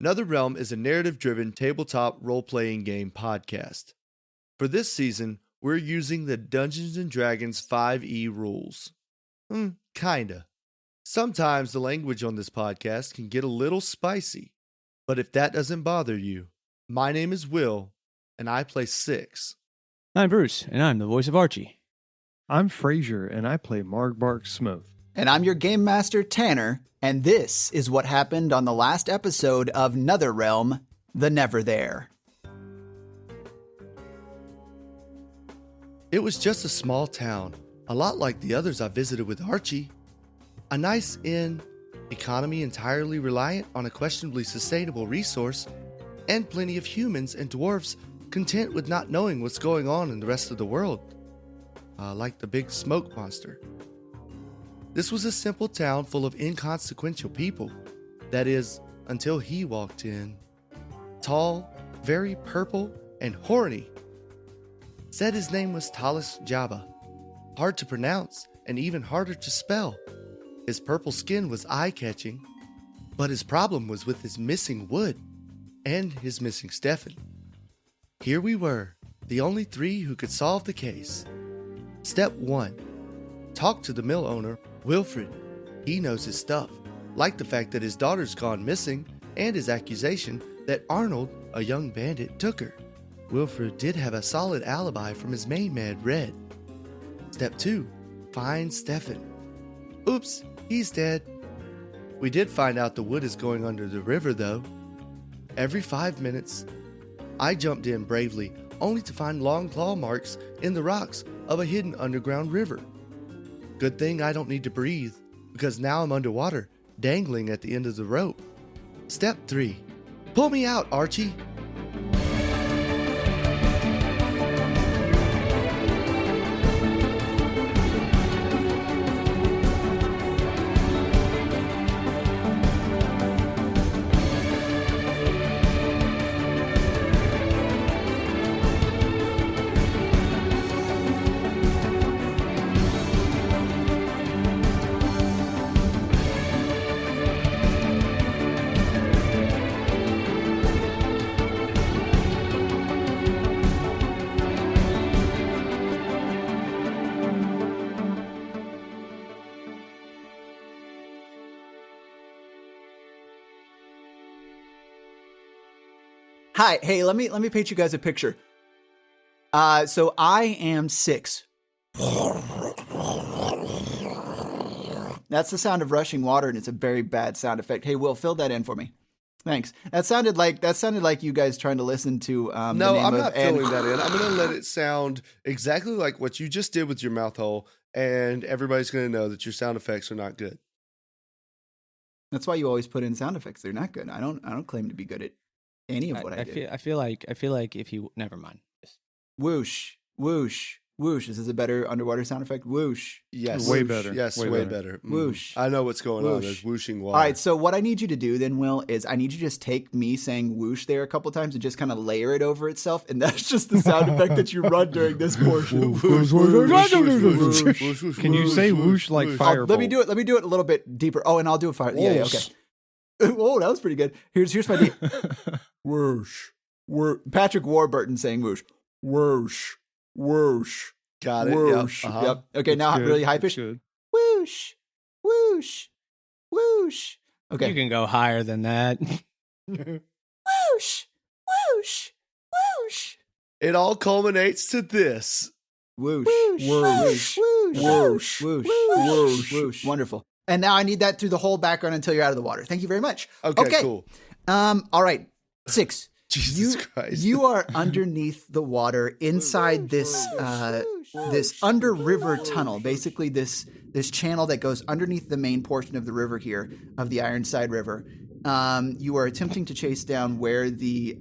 Neverthere is a narrative-driven tabletop role-playing game podcast. For this season, we're using the Dungeons & Dragons 5e rules. Kinda. Sometimes the language on this podcast can get a little spicy, but if that doesn't bother you, my name is Will, and I play Six. I'm Bruce, and I'm the voice of Archie. I'm Frazier, and I play Margbark Smooth. And I'm your game master, Tanner, and this is what happened on the last episode of Neverthere, the Neverthere. It was just a small town, a lot like the others I visited with Archie. A nice inn, economy entirely reliant on a questionably sustainable resource, and plenty of humans and dwarves content with not knowing what's going on in the rest of the world. Like the big smoke monster. This was a simple town full of inconsequential people. That is, until he walked in. Tall, very purple, and horny. Said his name was Talis Jabba. Hard to pronounce, and even harder to spell. His purple skin was eye-catching, but his problem was with his missing wood, and his missing Stefan. Here we were, the only three who could solve the case. Step 1. Talk to the mill owner, Wilfred. He knows his stuff, like the fact that his daughter's gone missing, and his accusation that Arnold, a young bandit, took her. Wilfred did have a solid alibi from his main man, Red. Step 2. Find Stefan. Oops, he's dead. We did find out the wood is going under the river, though. Every 5 minutes, I jumped in bravely, only to find long claw marks in the rocks of a hidden underground river. Good thing I don't need to breathe, because now I'm underwater, dangling at the end of the rope. Step 3. Pull me out, Archie. Hi, hey, let me paint you guys a picture. So I am Six. That's the sound of rushing water, and it's a very bad sound effect. Hey, Will, fill that in for me. Thanks. That sounded like you guys trying to listen to. No, I'm not filling that in. I'm going to let it sound exactly like what you just did with your mouth hole, and everybody's going to know that your sound effects are not good. That's why you always put in sound effects. They're not good. I don't claim to be good at any of what I did. I feel like if you never mind. Whoosh, whoosh, whoosh. Is this a better underwater sound effect? Whoosh. Yes, way better. Yes, way better. Whoosh. I know what's going on. Whoosh. There's whooshing water. All right. So what I need you to do then, Will, is I need you to just take me saying whoosh there a couple times and just kind of layer it over itself, and that's just the sound effect that you run during this portion. Can you say whoosh like fireball? Let me do it. Let me do it a little bit deeper. Oh, and I'll do it fire. Yeah, okay. Oh, that was pretty good. Here's my deal. Whoosh. Patrick Warburton saying whoosh. Whoosh. Whoosh. Got it. Whoosh. Yep. Yep. Okay, now really high pitch. Whoosh. Whoosh. Whoosh. Okay. You can go higher than that. Whoosh. Whoosh. Whoosh. It all culminates to this. Whoosh. Whoosh. Whoosh. Whoosh. Whoosh. Whoosh. Wonderful. And now I need that through the whole background until you're out of the water. Thank you very much. Okay. Cool. All right. Six. Jesus Christ. You are underneath the water inside this under river tunnel. Basically this channel that goes underneath the main portion of the river here, of the Ironside River. You are attempting to chase down where the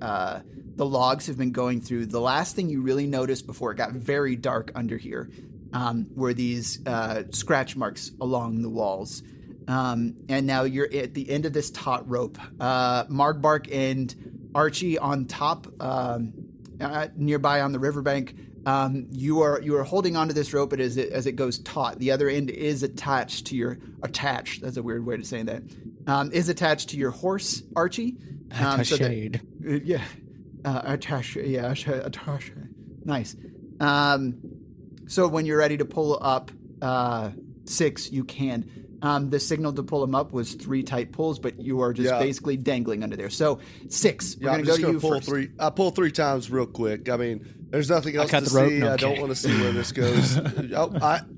logs have been going through. The last thing you really noticed before it got very dark under here were these scratch marks along the walls. And now you're at the end of this taut rope. Margbark and Archie on top, nearby on the riverbank. You are holding onto this rope as it goes taut. The other end is attached to your attached. That's a weird way to say that. Is attached to your horse, Archie. Attached. Yeah. Attache. Nice. So when you're ready to pull up 6, you can. The signal to pull him up was 3 tight pulls, but you are just basically dangling under there. So 6. We're going to go to you pull first. 3. I pull 3 times real quick. I mean, there's nothing else to rope. see. No, I don't okay. want to see where this goes.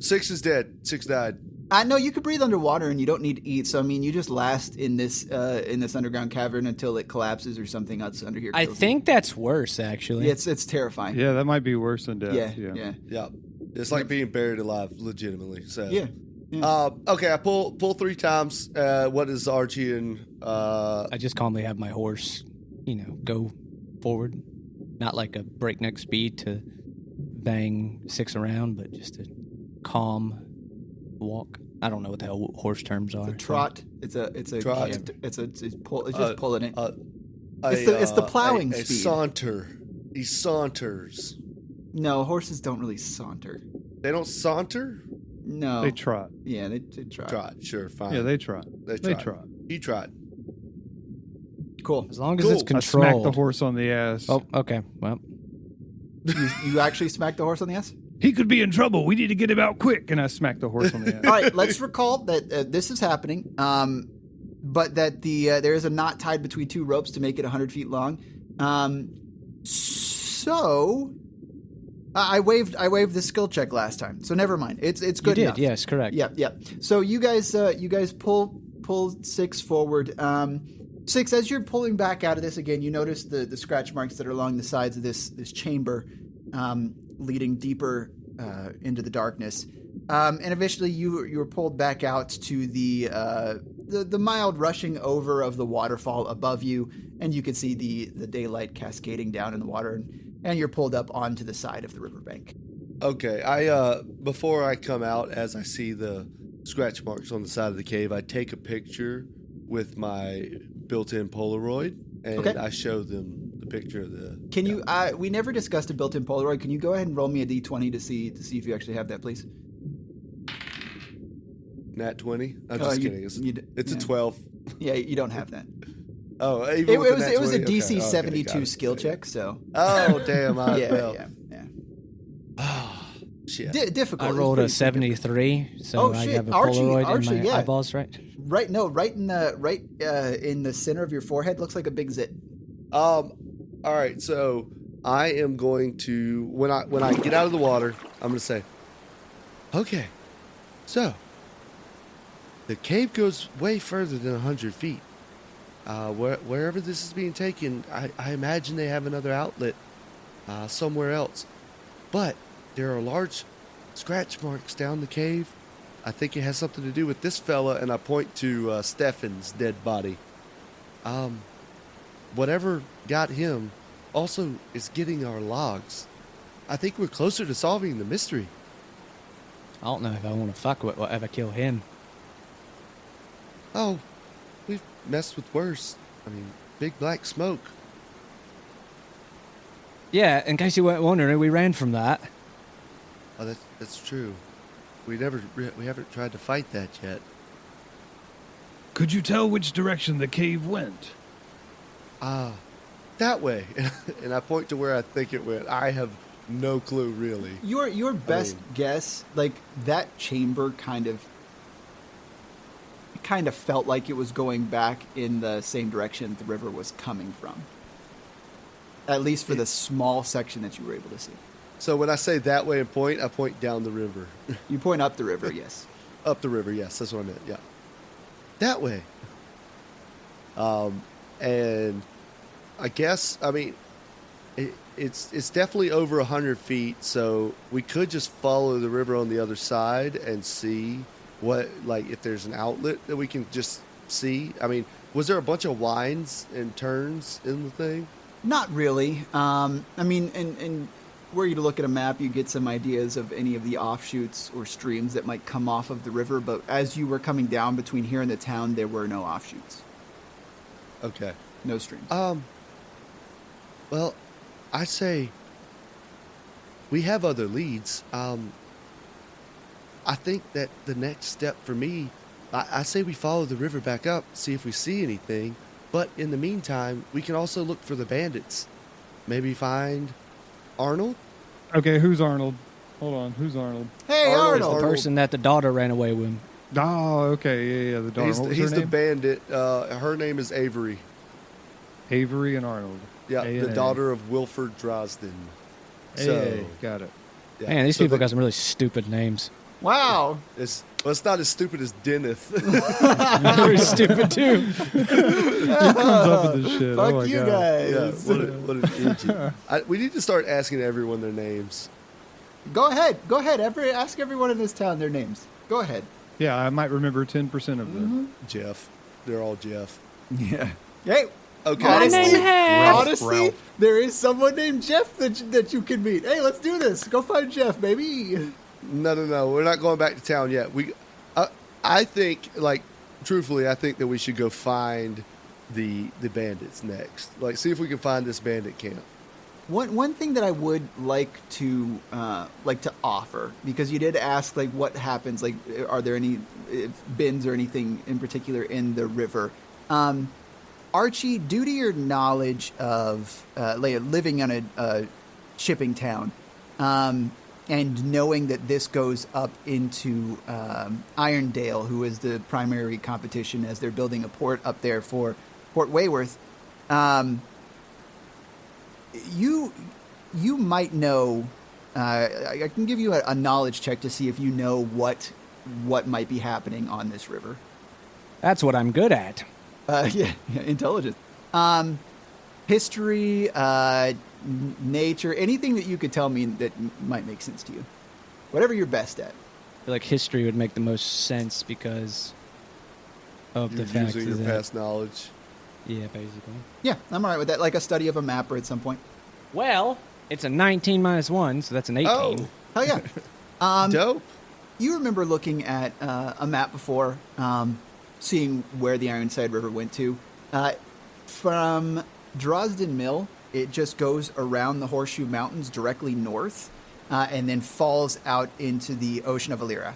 6 is dead. 6 died. I know you could breathe underwater and you don't need to eat. So I mean, you just last in this underground cavern until it collapses or something else under here. I think that's worse, actually. It's terrifying. Yeah, that might be worse than death. Yeah. Yeah. It's like being buried alive, legitimately. So Yeah. Okay, I pull 3 times. What is Archie and I just calmly have my horse, go forward. Not like a breakneck speed to bang 6 around, but just a calm walk. I don't know what the hell horse terms are. It's a trot. It's a Trot. It's just pulling it. it's the plowing a speed. saunter. He saunters. No, horses don't really saunter. They don't saunter? No. They trot. Yeah, they trot. Trot, sure, fine. Yeah, they trot. They trot. He trot. Cool. As long as Cool. it's I controlled. smacked the horse on the ass. Oh, okay. Well, You actually smacked the horse on the ass? He could be in trouble. We need to get him out quick. And I smacked the horse on the ass. All right, let's recall that this is happening, but that there is a knot tied between 2 ropes to make it 100 feet long. So I waived the skill check last time, so never mind. It's good you did. enough. Yes, correct. Yep. So you guys pull 6 forward. 6, as you're pulling back out of this again, you notice the scratch marks that are along the sides of this chamber, leading deeper into the darkness. And eventually you were pulled back out to the mild rushing over of the waterfall above you, and you can see the daylight cascading down in the water, and you're pulled up onto the side of the riverbank. Okay, I before I come out, as I see the scratch marks on the side of the cave, I take a picture with my built-in Polaroid, and Okay. I show them the picture of the... Can you? We never discussed a built-in Polaroid. Can you go ahead and roll me a d20 to see if you actually have that, please? Nat 20? I'm just kidding. It's a 12. Yeah, you don't have that. Oh, It even with the nat was a 20? DC Okay, 72 got it. skill check, so Oh, damn. yeah. Oh, shit. Difficult. I It was rolled a pretty stupid. 73, so Oh, I shit. have a Archie, Polaroid in my yeah. eyeballs, right? Right in the center of your forehead looks like a big zit. All right, so I am going to when I get out of the water, I'm going to say, okay, so the cave goes way further than 100 feet. Wherever this is being taken, I imagine they have another outlet somewhere else. But there are large scratch marks down the cave. I think it has something to do with this fella, and I point to Stefan's dead body. Whatever got him also is getting our logs. I think we're closer to solving the mystery. I don't know if I want to fuck with whatever killed him. Oh, we've messed with worse. I mean, big black smoke. Yeah, in case you weren't wondering, we ran from that. Oh, that's true. We haven't tried to fight that yet. Could you tell which direction the cave went? That way. And I point to where I think it went. I have no clue, really. Your best guess, like that chamber kind of felt like it was going back in the same direction the river was coming from. At least for the small section that you were able to see. So when I say that way and point, I point down the river. You point up the river, yes. Up the river, yes, that's what I meant, yeah. That way. And I guess, I mean, it's definitely over 100 feet, so we could just follow the river on the other side and see what, like, if there's an outlet that we can just see. I mean, was there a bunch of winds and turns in the thing? Not really. I mean, and were you to look at a map, you get some ideas of any of the offshoots or streams that might come off of the river, but as you were coming down between here and the town, there were no offshoots. Okay. No streams. Well, I say we have other leads. I think that the next step for me, I say we follow the river back up, see if we see anything, But in the meantime, we can also look for the bandits. Maybe find Arnold? Okay, who's Arnold? Hold on, who's Arnold? Hey, Arnold. Arnold. The person that the daughter ran away with. Oh, okay, yeah, the daughter. He's, What was he's her the name? bandit. Her name is Avery. Avery and Arnold. Yeah, A&A. the daughter of Wilford Drosden. Hey, got it. Yeah. Man, these So people got some really stupid names. Wow. it's not as stupid as Deneth. Very stupid too. He comes up with this shit. Fuck Oh my you God. guys. Yeah, what an idiot. We need to start asking everyone their names. Go ahead. Ask everyone in this town their names. Go ahead. Yeah, I might remember 10% of them. Jeff. They're all Jeff. Yeah. Hey. Okay. Honestly, there is someone named Jeff that you can meet. Hey, let's do this. Go find Jeff, baby. No. We're not going back to town yet. I think, like, truthfully, I think that we should go find the bandits next. Like, see if we can find this bandit camp. One thing that I would like to offer, because you did ask like what happens, like are there any bins or anything in particular in the river? Archie, due to your knowledge of living in a shipping town, and knowing that this goes up into Irondale, who is the primary competition as they're building a port up there for Port Wayworth, you might know. I can give you a knowledge check to see if you know what might be happening on this river. That's what I'm good at. Yeah, intelligence, history, nature, anything that you could tell me that might make sense to you. Whatever you're best at. I feel like history would make the most sense because of the You're fact using your that past knowledge. yeah, basically. Yeah, I'm all right with that. Like a study of a map or at some point. Well, it's a 19 minus 1, so that's an 18. Oh, Hell yeah. dope. You remember looking at a map before, seeing where the Ironside River went to. From Drosden Mill, it just goes around the Horseshoe Mountains directly north, and then falls out into the Ocean of Illyria.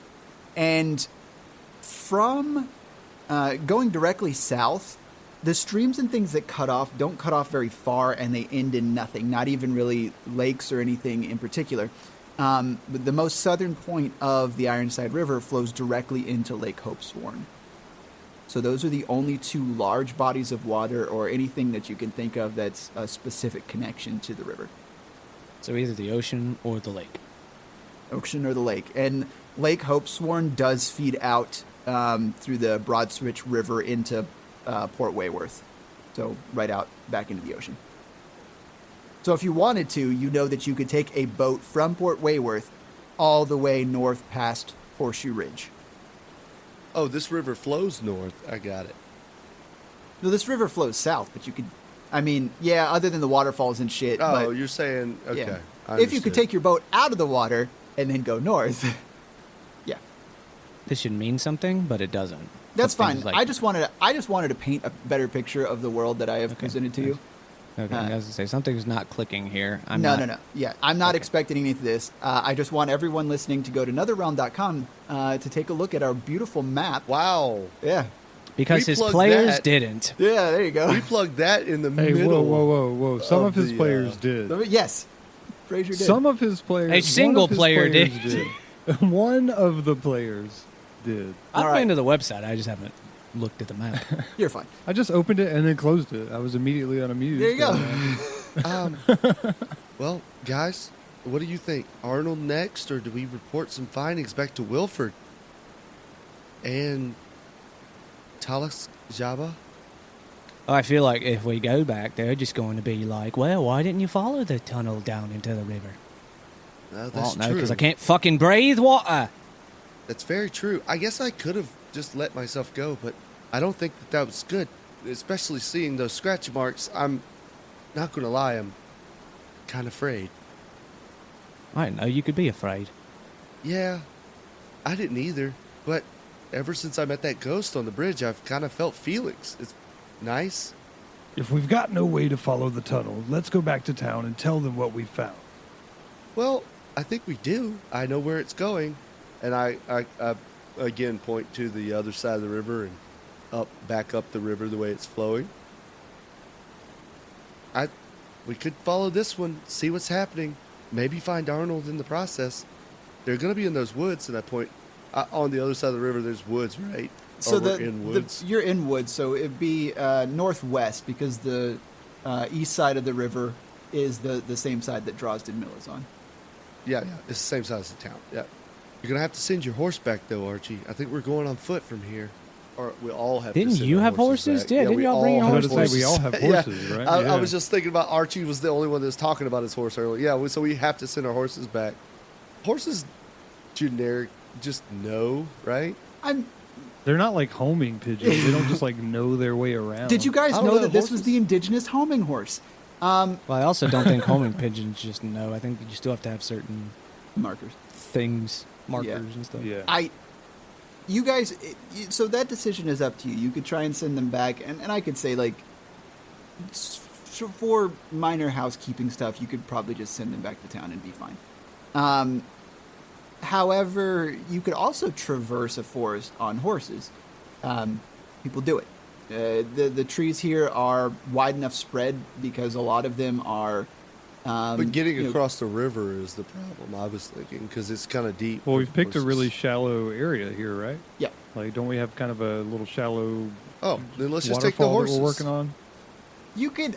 And from going directly south, the streams and things that cut off don't cut off very far, and they end in nothing, not even really lakes or anything in particular. But the most southern point of the Ironside River flows directly into Lake Hopesworn. So those are the only two large bodies of water or anything that you can think of that's a specific connection to the river. So either the ocean or the lake. Ocean or the lake. And Lake Hopesworn does feed out through the Broadswitch River into Port Wayworth. So right out back into the ocean. So if you wanted to, you know that you could take a boat from Port Wayworth all the way north past Horseshoe Ridge. Oh, this river flows north. I got it. No, this river flows south, but you could... I mean, yeah, other than the waterfalls and shit. Oh, but, you're saying... Okay. yeah. I If you could understood. take your boat out of the water and then go north. Yeah. This should mean something, but it doesn't. That's Some fine. things like- I just wanted to paint a better picture of the world that I have presented to you. Okay, I was gonna say something's not clicking here. No. Yeah, I'm not Okay. expecting any of this. I just want everyone listening to go to netherrealm.com to take a look at our beautiful map. Wow. Yeah. Because We his plugged players that. didn't. Yeah, there you go. We plugged that in the Hey, middle. whoa. Some of his the, players did. Yes. Fraser did. Some of his players. A single one of his player players did. One of the players did. I've All right. been to the website. I just haven't looked at the map. You're fine. I just opened it and then closed it. I was immediately unamused. There you go. Well, guys, what do you think? Arnold next, or do we report some findings back to Wilford? And Talas Jabba? Oh, I feel like if we go back, they're just going to be like, well, why didn't you follow the tunnel down into the river? That's Well, no, true. because I can't fucking breathe water. That's very true. I guess I could have just let myself go, but I don't think that was good. Especially seeing those scratch marks. I'm not going to lie, I'm kind of afraid. I didn't know you could be afraid. Yeah, I didn't either. But ever since I met that ghost on the bridge, I've kind of felt feelings. It's nice. If we've got no way to follow the tunnel, let's go back to town and tell them what we found. Well, I think we do. I know where it's going. And I again point to the other side of the river and back up the river the way it's flowing. We could follow this one, see what's happening, maybe find Arnold in the process. They're going to be in those woods, and I point on the other side of the river. There's woods, right? So we're in woods. you're in woods, so it'd be northwest because the east side of the river is the same side that Drosden Mill is on. Yeah, it's the same side as the town. Yeah, you're going to have to send your horse back though, Archie. I think we're going on foot from here. Or we all have. Didn't to send you our have horses? back. Yeah, didn't y'all bring your I was horses? going to say, we all have horses, right? I Yeah. was just thinking about Archie was the only one that was talking about his horse earlier. Yeah, so we have to send our horses back. Horses, generic, just know, right? They're not like homing pigeons. They don't just like know their way around. Did you guys I don't know know, that this was horses- the indigenous homing horse? Well, I also don't think homing pigeons just know. I think you still have to have certain Markers. things, markers Yeah. and stuff. Yeah. You guys, so that decision is up to you. You could try and send them back, and I could say, like, for minor housekeeping stuff, you could probably just send them back to town and be fine. However, you could also traverse a forest on horses. People do it. The trees here are wide enough spread because a lot of them are. But getting you know, across the river is the problem, I was thinking, because it's kind of deep. Well, for we've picked a horses. really shallow area here, right? Yeah. Like, don't we have kind of a little shallow Oh, then let's just take the waterfall that horses. we're working on? You could,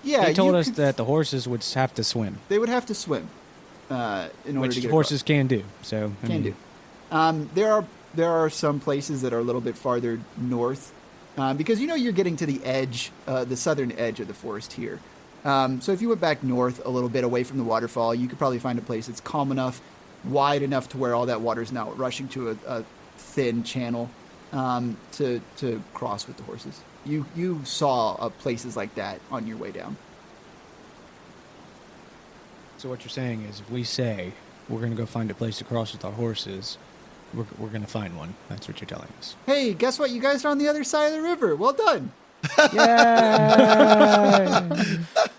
yeah. They told you us could- that the horses would have to swim, they would have to swim in order which to get horses can do. So I across. mean, Can do. There are some places that are a little bit farther north because you're getting to the edge, the southern edge of the forest here. So if you went back north a little bit away from the waterfall, you could probably find a place that's calm enough, wide enough to where all that water is now rushing to a thin channel to cross with the horses. You saw places like that on your way down. So what you're saying is, if we say we're going to go find a place to cross with our horses, we're going to find one. That's what you're telling us. Hey, guess what? You guys are on the other side of the river. Well done. Yay!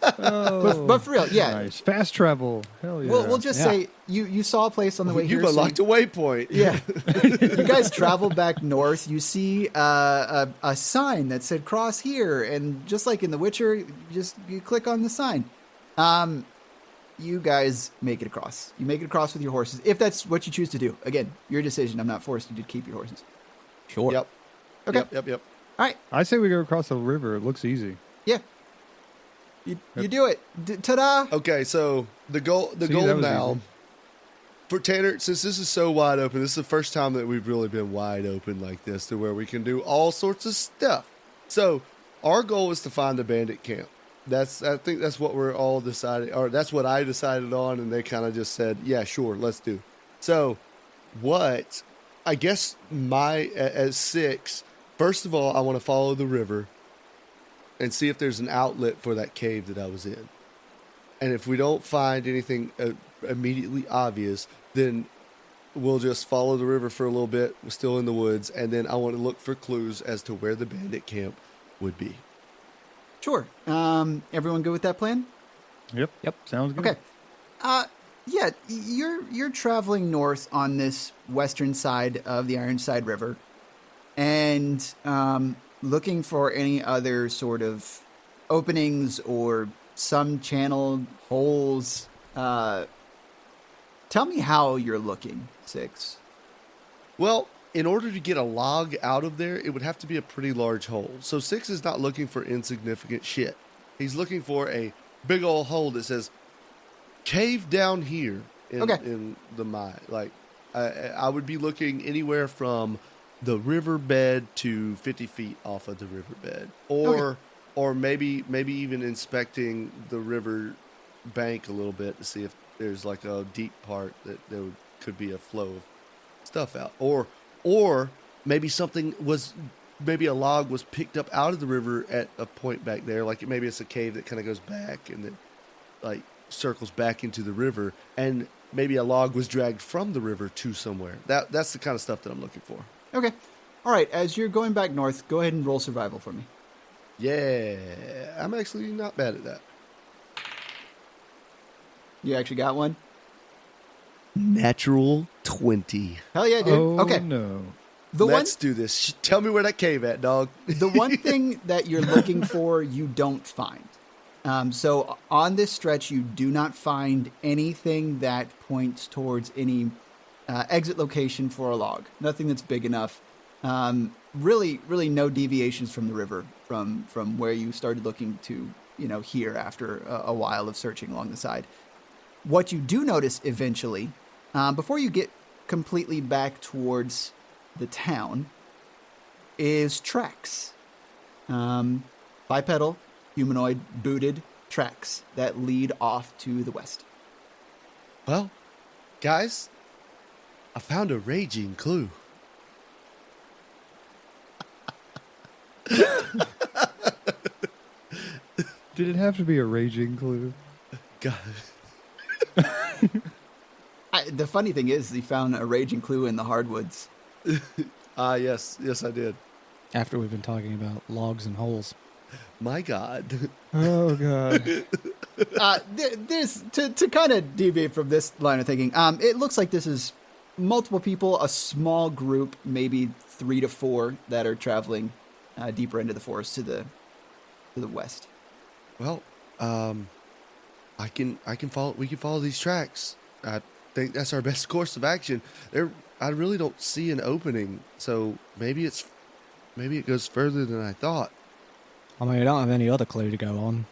But for real, yeah. Nice. Fast travel. Hell yeah. We'll just Yeah. say you saw a place on the way here. You've so- unlocked a waypoint. Yeah. You guys travel back north. You see a sign that said cross here. And just like in The Witcher, you click on the sign. You guys make it across. You make it across with your horses. If that's what you choose to do. Again, your decision. I'm not forcing you to keep your horses. Sure. Yep. Okay. Yep. All right. I say we go across the river. It looks easy. Yeah. You do it. Ta-da. Okay, so the goal that now was easy. for Tanner, since this is so wide open, this is the first time that we've really been wide open like this, to where we can do all sorts of stuff. So our goal is to find the bandit camp. I think that's what we're all decided, or that's what I decided on, and they kind of just said, yeah, sure, let's do. So what, I guess as 6, first of all, I want to follow the river and see if there's an outlet for that cave that I was in. And if we don't find anything immediately obvious, then we'll just follow the river for a little bit. We're still in the woods, and then I want to look for clues as to where the bandit camp would be. Sure. Everyone good with that plan? Yep. Sounds good. Okay. Yeah, you're traveling north on this western side of the Ironside River, and looking for any other sort of openings or some channel holes. Tell me how you're looking, 6. Well, in order to get a log out of there, it would have to be a pretty large hole. So 6 is not looking for insignificant shit. He's looking for a big old hole that says, cave down here in the mine. Like, I would be looking anywhere from the riverbed to 50 feet off of the riverbed. Or maybe even inspecting the river bank a little bit to see if there's like a deep part that could be a flow of stuff out. Or maybe maybe a log was picked up out of the river at a point back there. Like maybe it's a cave that kind of goes back and then like circles back into the river, and maybe a log was dragged from the river to somewhere. That's the kind of stuff that I'm looking for. Okay. All right. As you're going back north, go ahead and roll survival for me. Yeah, I'm actually not bad at that. You actually got one? Natural 20. Hell yeah, dude. Oh, Okay. no. Let's do this. Tell me where that cave at, dog. The one thing that you're looking for, you don't find. So on this stretch, you do not find anything that points towards any exit location for a log. Nothing that's big enough. Really no deviations from the river from where you started looking to, here after a while of searching along the side. What you do notice eventually, before you get completely back towards the town, is tracks. Bipedal, humanoid, booted tracks that lead off to the west. Well, guys, I found a raging clue. Did it have to be a raging clue? God. The funny thing is, he found a raging clue in the hardwoods. Yes, I did. After we've been talking about logs and holes. My God. Oh, God. There's to kind of deviate from this line of thinking. It looks like this is multiple people, a small group, maybe 3 to 4 that are traveling deeper into the forest to the west. Well, I can follow. We can follow these tracks. I think that's our best course of action. I really don't see an opening, so maybe it goes further than I thought. I mean, I don't have any other clue to go on.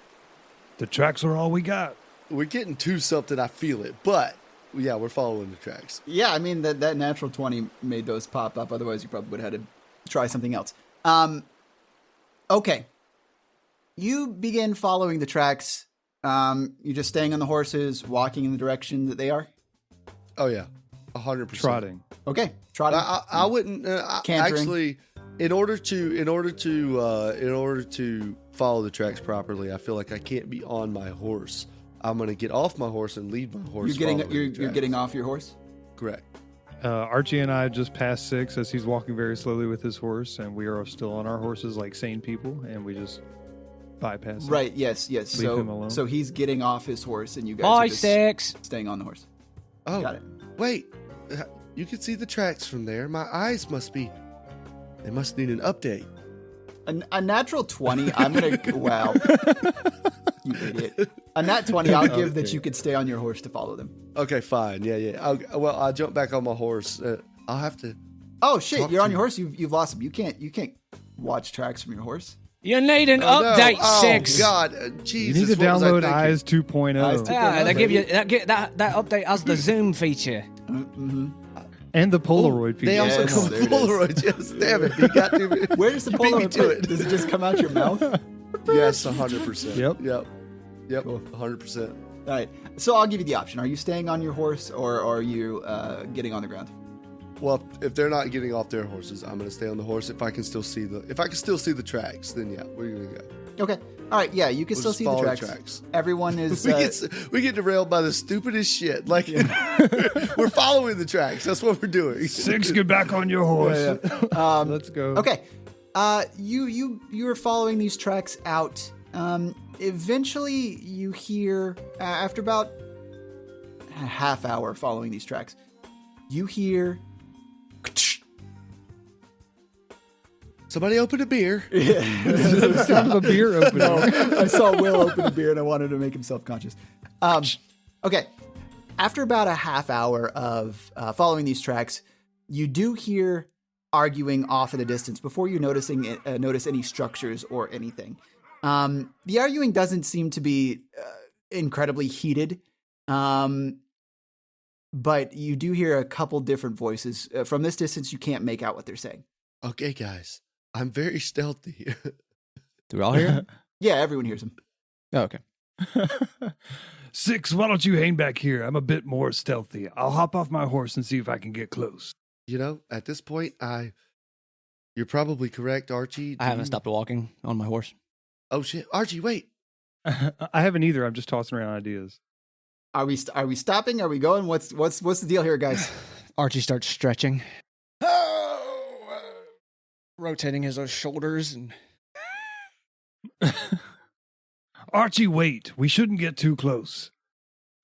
The tracks are all we got. We're getting to something. I feel it, but yeah, we're following the tracks. Yeah, I mean that natural 20 made those pop up. Otherwise, you probably would have had to try something else. Okay. You begin following the tracks. You're just staying on the horses, walking in the direction that they are? Oh, yeah. 100%. Trotting. Okay. Trotting. I wouldn't Cantering. actually. In order to follow the tracks properly, I feel like I can't be on my horse. I'm going to get off my horse and lead my horse. You're getting off your horse? Correct. Archie and I just passed 6 as he's walking very slowly with his horse, and we are still on our horses like sane people, and we just bypass him. Right, yes. Leave him alone. So he's getting off his horse, and you guys Bye, are just 6. staying on the horse. Oh, Got it. Wait. You can see the tracks from there. My eyes they must need an update. A natural 20, I'm going to... Wow. You idiot. A nat 20, I'll give that you could stay on your horse to follow them. Okay, fine. Yeah. I'll jump back on my horse. I'll have to... Oh, shit, you're on your horse? You've lost him. You can't watch tracks from your horse. You need an update, no. 6. Oh, God. Jesus. You need to what was I download thinking? Eyes 2.0. Eyes 2.0. Yeah, they give you that update has the zoom feature. Mm-hmm. And the Polaroid feature. They also Yes, come there with it is. Polaroid. Yes, damn it. You got to... Where does the You beat me Polaroid to it. Does it just come out your mouth? Yes, 100%. Yep. Cool. 100%. All right. So I'll give you the option. Are you staying on your horse or are you getting on the ground? Well, if they're not getting off their horses, I'm going to stay on the horse. If I can still see the tracks, then yeah, we're going to go. Okay. All right. Yeah, you can We'll still just see the follow the tracks. tracks. Everyone is... we get derailed by the stupidest shit. Like, we're following the tracks. That's what we're doing. 6, get back on your horse. Let's go. Okay. You are following these tracks out. Eventually, you hear after about a half hour following these tracks, you hear. Somebody open a beer. The sound of a beer opening. I saw Will open a beer and I wanted to make him self-conscious. Okay. After about a half hour of following these tracks, you do hear arguing off in the distance before you notice any structures or anything. The arguing doesn't seem to be incredibly heated, but you do hear a couple different voices. From this distance, you can't make out what they're saying. Okay, guys. I'm very stealthy. Do we all hear it? Yeah, everyone hears them. Oh, okay. 6, why don't you hang back here? I'm a bit more stealthy. I'll hop off my horse and see if I can get close. At this point, you're probably correct, Archie. I haven't stopped walking on my horse. Oh, shit. Archie, wait. I haven't either. I'm just tossing around ideas. Are we stopping? Are we going? What's the deal here, guys? Archie starts stretching. Rotating his shoulders and... Archie, wait. We shouldn't get too close.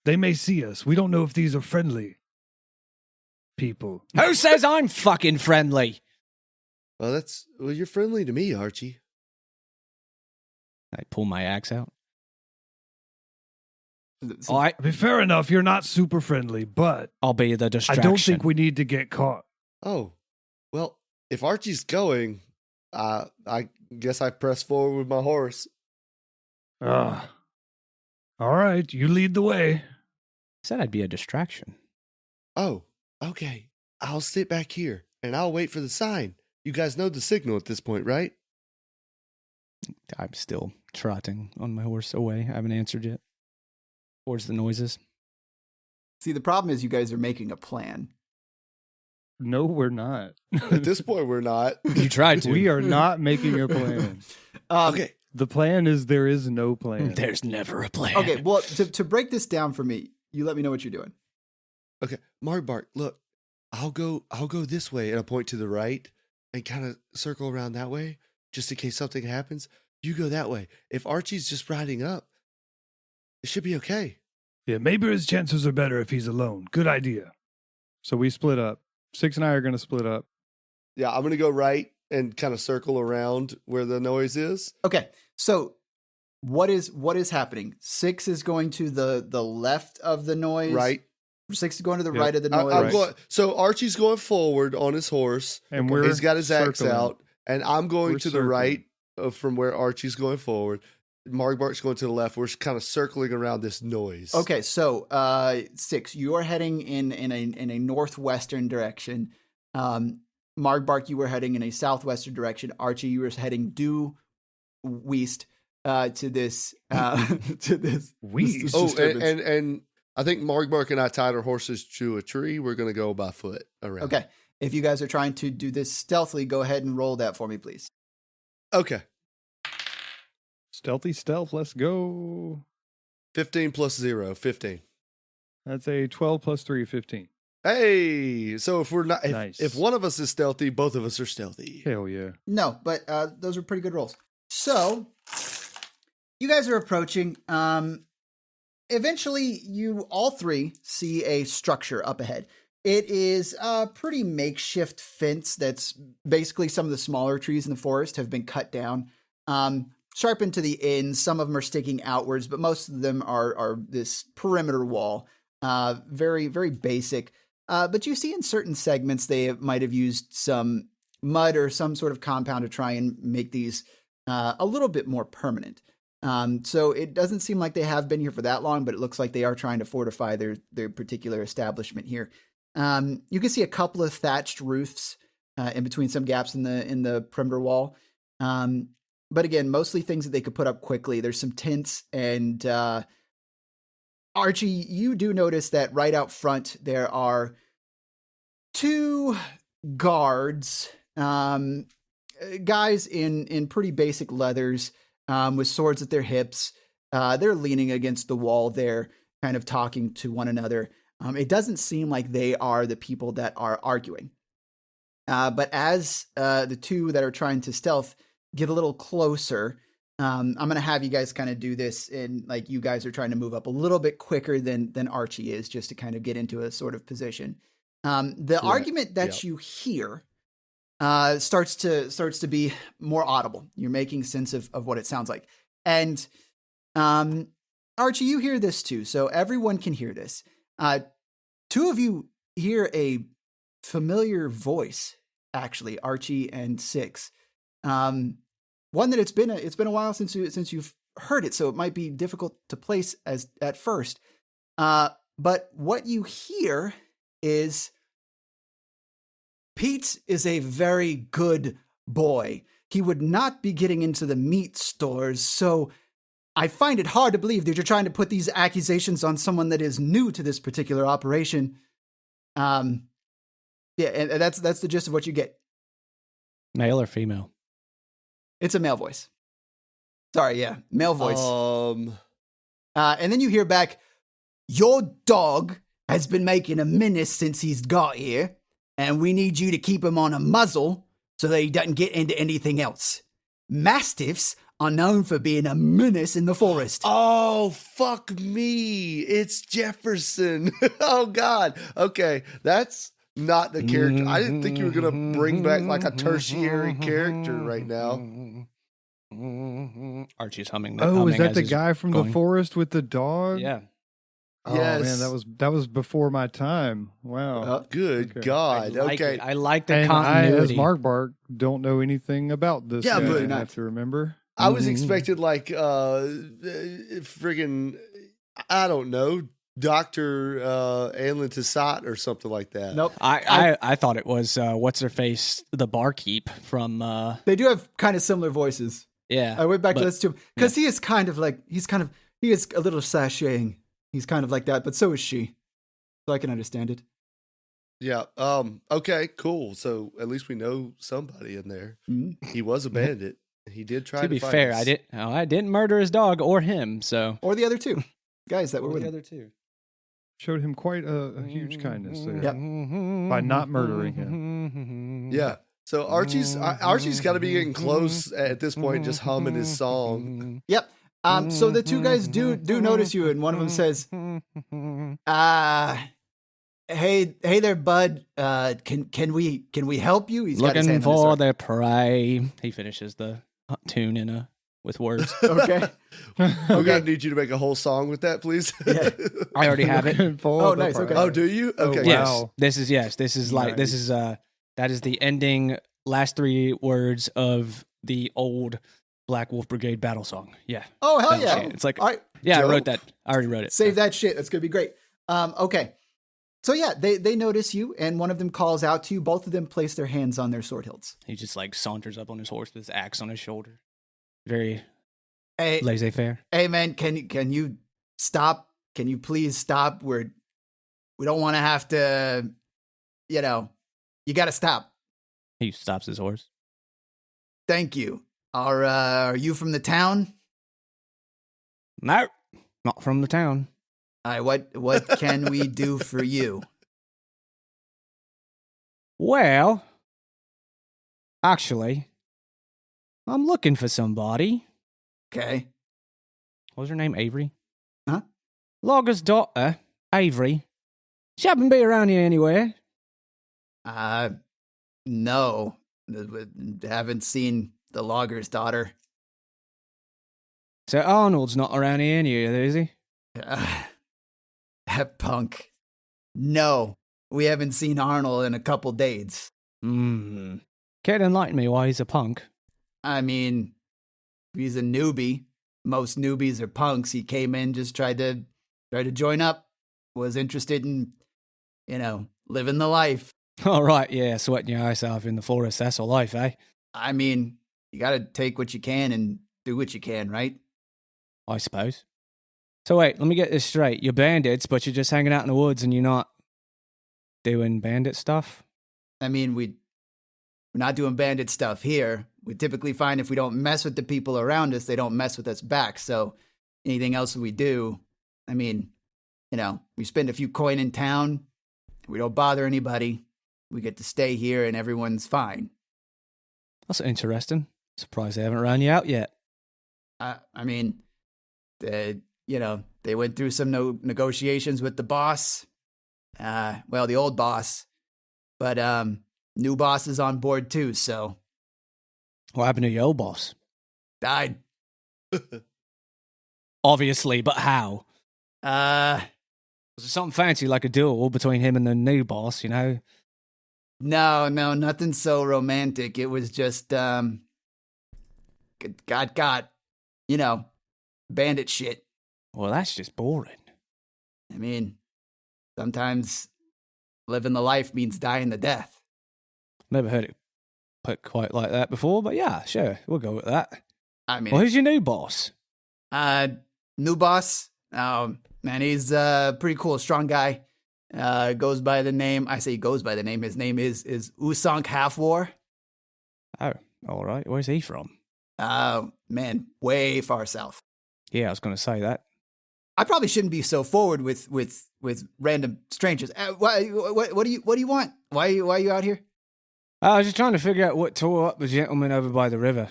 They may see us. We don't know if these are friendly people. Who says I'm fucking friendly? Well, you're friendly to me, Archie. I pull my axe out. So- I I mean, fair enough. You're not super friendly, but I'll be the I distraction. don't think we need to get caught. Oh, well, if Archie's going, I guess I press forward with my horse. All right, you lead the way. said I'd be a distraction. Oh, okay. I'll sit back here and I'll wait for the sign. You guys know the signal at this point, right? I'm still trotting on my horse away. I haven't answered yet. Towards the noises. See, the problem is you guys are making a plan. No, we're not. At this point, we're not. You tried to. We are not making a plan. Okay. The plan is there is no plan. There's never a plan. Okay, well, to break this down for me, you let me know what you're doing. Okay. Margbark, look, I'll go this way and I'll point to the right and kind of circle around that way just in case something happens. You go that way. If Archie's just riding up, it should be okay. Yeah, maybe his chances are better if he's alone. Good idea. So we split up. Six and I are going to split up. Yeah, I'm going to go right and kind of circle around where the noise is. Okay, so what is happening? 6 is going to the left of the noise. Right. 6 is going to the Yep. right of the noise. I'm Right. going, so Archie's going forward on his horse. And we're He's got his axe circling. out. And I'm going We're to the circling. right from where Archie's going forward. Margbark's going to the left. We're kind of circling around this noise. Okay, so 6, you are heading in a northwestern direction. Margbark, you were heading in a southwestern direction. Archie, you were heading due west to this West? Oh, disturbance. and I think Margbark and I tied our horses to a tree. We're going to go by foot around. Okay, if you guys are trying to do this stealthily, go ahead and roll that for me, please. Okay. Stealthy stealth. Let's go. 15 plus 0, 15. That's a 12 plus 3, 15. Hey, so if we're not, Nice. if one of us is stealthy, both of us are stealthy. Hell yeah. No, but those are pretty good rolls. So you guys are approaching. Eventually, you all three see a structure up ahead. It is a pretty makeshift fence that's basically some of the smaller trees in the forest have been cut down, sharpened to the ends. Some of them are sticking outwards, but most of them are this perimeter wall. Very, very basic. But you see in certain segments, they might have used some mud or some sort of compound to try and make these a little bit more permanent. So it doesn't seem like they have been here for that long, but it looks like they are trying to fortify their particular establishment here. You can see a couple of thatched roofs in between some gaps in the perimeter wall. But again, mostly things that they could put up quickly. There's some tents and Archie, you do notice that right out front there are 2 guards, guys in pretty basic leathers, with swords at their hips. They're leaning against the wall there, kind of talking to one another. It doesn't seem like they are the people that are arguing. But as the 2 that are trying to stealth get a little closer, I'm going to have you guys kind of do this, and like you guys are trying to move up a little bit quicker than Archie is, just to kind of get into a sort of position. The argument that you hear starts to be more audible. You're making sense of what it sounds like. And Archie, you hear this too, so everyone can hear this. 2 of you hear a familiar voice, actually, Archie and 6. One that it's been a while since you've heard it, so it might be difficult to place as at first. But what you hear is, Pete is a very good boy. He would not be getting into the meat stores, so I find it hard to believe that you're trying to put these accusations on someone that is new to this particular operation. Yeah, and that's the gist of what you get. Male or female? It's a male voice. Sorry, yeah, male voice. And then you hear back, your dog has been making a menace since he's got here, and we need you to keep him on a muzzle so that he doesn't get into anything else. Mastiffs are known for being a menace in the forest. Oh, fuck me. It's Jefferson. Oh, God. Okay. That's not the character. I didn't think you were gonna bring back like a tertiary character right now. Archie's humming. Oh, is humming that as the he's guy from going. the forest with the dog? Yeah. Oh Yes. man, that was before my time. Wow. Good Okay. God. I like Okay. it. I like the And I, as continuity. Margbark, don't know anything about this. Yeah, guy, but- I have to remember. I was Mhm. expecting like friggin' I don't know, Dr. Anlin Tassat or something like that. Nope. I thought it was what's her face, the barkeep from They do have kind of similar voices. yeah. I went back to but- this too because he is kind of like he is a little sashaying. He's kind of like that, but so is she. So I can understand it. Yeah. Okay, cool. So at least we know somebody in there. Mhm. He was a bandit. He did try to To be fight fair, us. I didn't murder his dog or him, so Or the other two guys that were with him. other two. Showed him quite a huge kindness there. Yep. By not murdering him. Yeah. So Archie's got to be getting close at this point, just humming his song. Yep. So the two guys do notice you, and one of them says, hey there, bud. Can we help you?" He's got his Looking hand on his for sword. the prey. He finishes the tune with words. Okay. I'm gonna need you to make a whole song with that, please. Yeah. I already have it. Oh, nice, okay. Oh, do you? Okay. wow. Yes, this is that is the ending last three words of the old Black Wolf Brigade battle song. Yeah. Oh hell That yeah! shit. It's like All right, yeah, dope. I wrote that. I already wrote it. save that shit. That's gonna be great. Okay. So yeah, they notice you, and one of them calls out to you. Both of them place their hands on their sword hilts. He just like saunters up on his horse with his axe on his shoulder. Very Hey, laissez-faire. hey man, can you stop? Can you please stop? We don't want to have to. You got to stop. He stops his horse. Thank you. Are you from the town? No, not from the town. All right, what can we do for you? Well, actually, I'm looking for somebody. Okay. What was her name? Avery? Huh? Logger's daughter, Avery. She happen to be around here anywhere. No. Haven't seen the logger's daughter. So Arnold's not around here either, is he? That punk. No. We haven't seen Arnold in a couple days. Hmm. Can't enlighten me why he's a punk. I mean, he's a newbie. Most newbies are punks. He came in, just tried to join up. Was interested in, living the life. All right, yeah, sweating your eyes off in the forest, that's a life, eh? I mean, you got to take what you can and do what you can, right? I suppose. So wait, let me get this straight. You're bandits, but you're just hanging out in the woods and you're not doing bandit stuff? I mean, we're not doing bandit stuff here. We typically find if we don't mess with the people around us, they don't mess with us back. So anything else we do, I mean, we spend a few coin in town. We don't bother anybody. We get to stay here and everyone's fine. That's interesting. Surprised they haven't run you out yet. I mean, they went through some negotiations with the boss. The old boss. But new boss is on board too, so What happened to your old boss? died. Obviously, but how? Was it something fancy like a duel between him and the new boss, No, nothing so romantic. It was just got bandit shit. Well, that's just boring. I mean, sometimes living the life means dying the death. Never heard it put quite like that before, but yeah, sure, we'll go with that. I mean, Well, who's your new boss? new boss. Man, he's a pretty cool, strong guy. Goes by the name. I say he goes by the name. His name is Usank Halfwar. Oh, all right. Where's he from? Man, way far south. Yeah, I was going to say that. I probably shouldn't be so forward with random strangers. What do you want? Why are you out here? I was just trying to figure out what tore up the gentleman over by the river.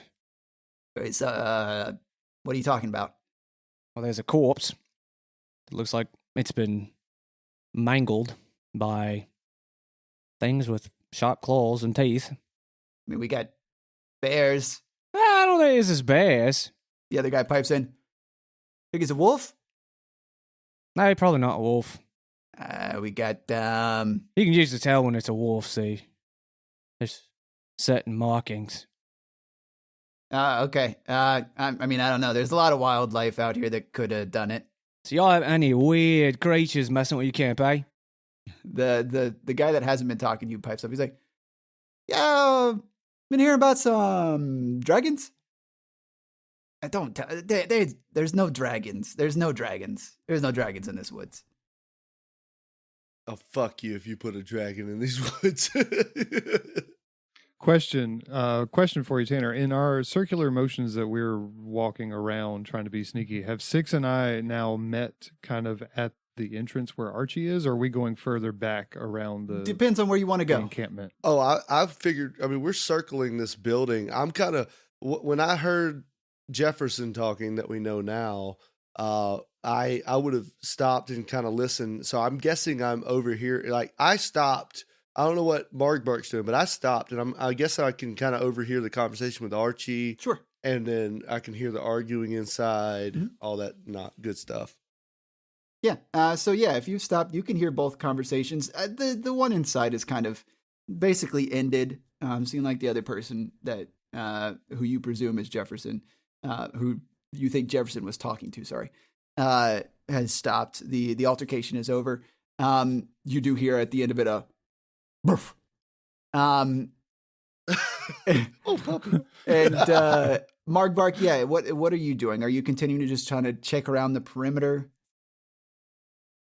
It's what are you talking about? Well, there's a corpse. It looks like it's been mangled by things with sharp claws and teeth. I mean, we got bears. I don't think this is bears. The other guy pipes in. Think it's a wolf? No, probably not a wolf. We got, You can usually tell when it's a wolf, see. There's certain markings. okay. I mean, I don't know. There's a lot of wildlife out here that could have done it. So y'all have any weird creatures messing with your camp, eh? The guy that hasn't been talking to you pipes up. He's like, yeah, been hearing about some dragons? I don't tell. There's no dragons. There's no dragons. There's no dragons in this woods. Oh, fuck you if you put a dragon in these woods. Question for you, Tanner. In our circular motions that we're walking around trying to be sneaky, have Six and I now met kind of at the entrance where Archie is, or are we going further back around the Depends on where you want to go. encampment? Oh, I figured, I mean, we're circling this building. I'm kind of, when I heard Jefferson talking that we know now, I would have stopped and kind of listened. So I'm guessing I'm over here. Like I stopped. I don't know what Margbark's doing, but I stopped, and I guess I can kind of overhear the conversation with Archie. Sure. And then I can hear the arguing inside, all that not good stuff. Yeah. So yeah, if you stop, you can hear both conversations. The one inside is kind of basically ended. Seeing like the other person that who you presume is Jefferson, who you think Jefferson was talking to, sorry, has stopped. The altercation is over. You do hear at the end of it a Burf. Oh, puppy. And Margbark, yeah, what are you doing? Are you continuing to just trying to check around the perimeter?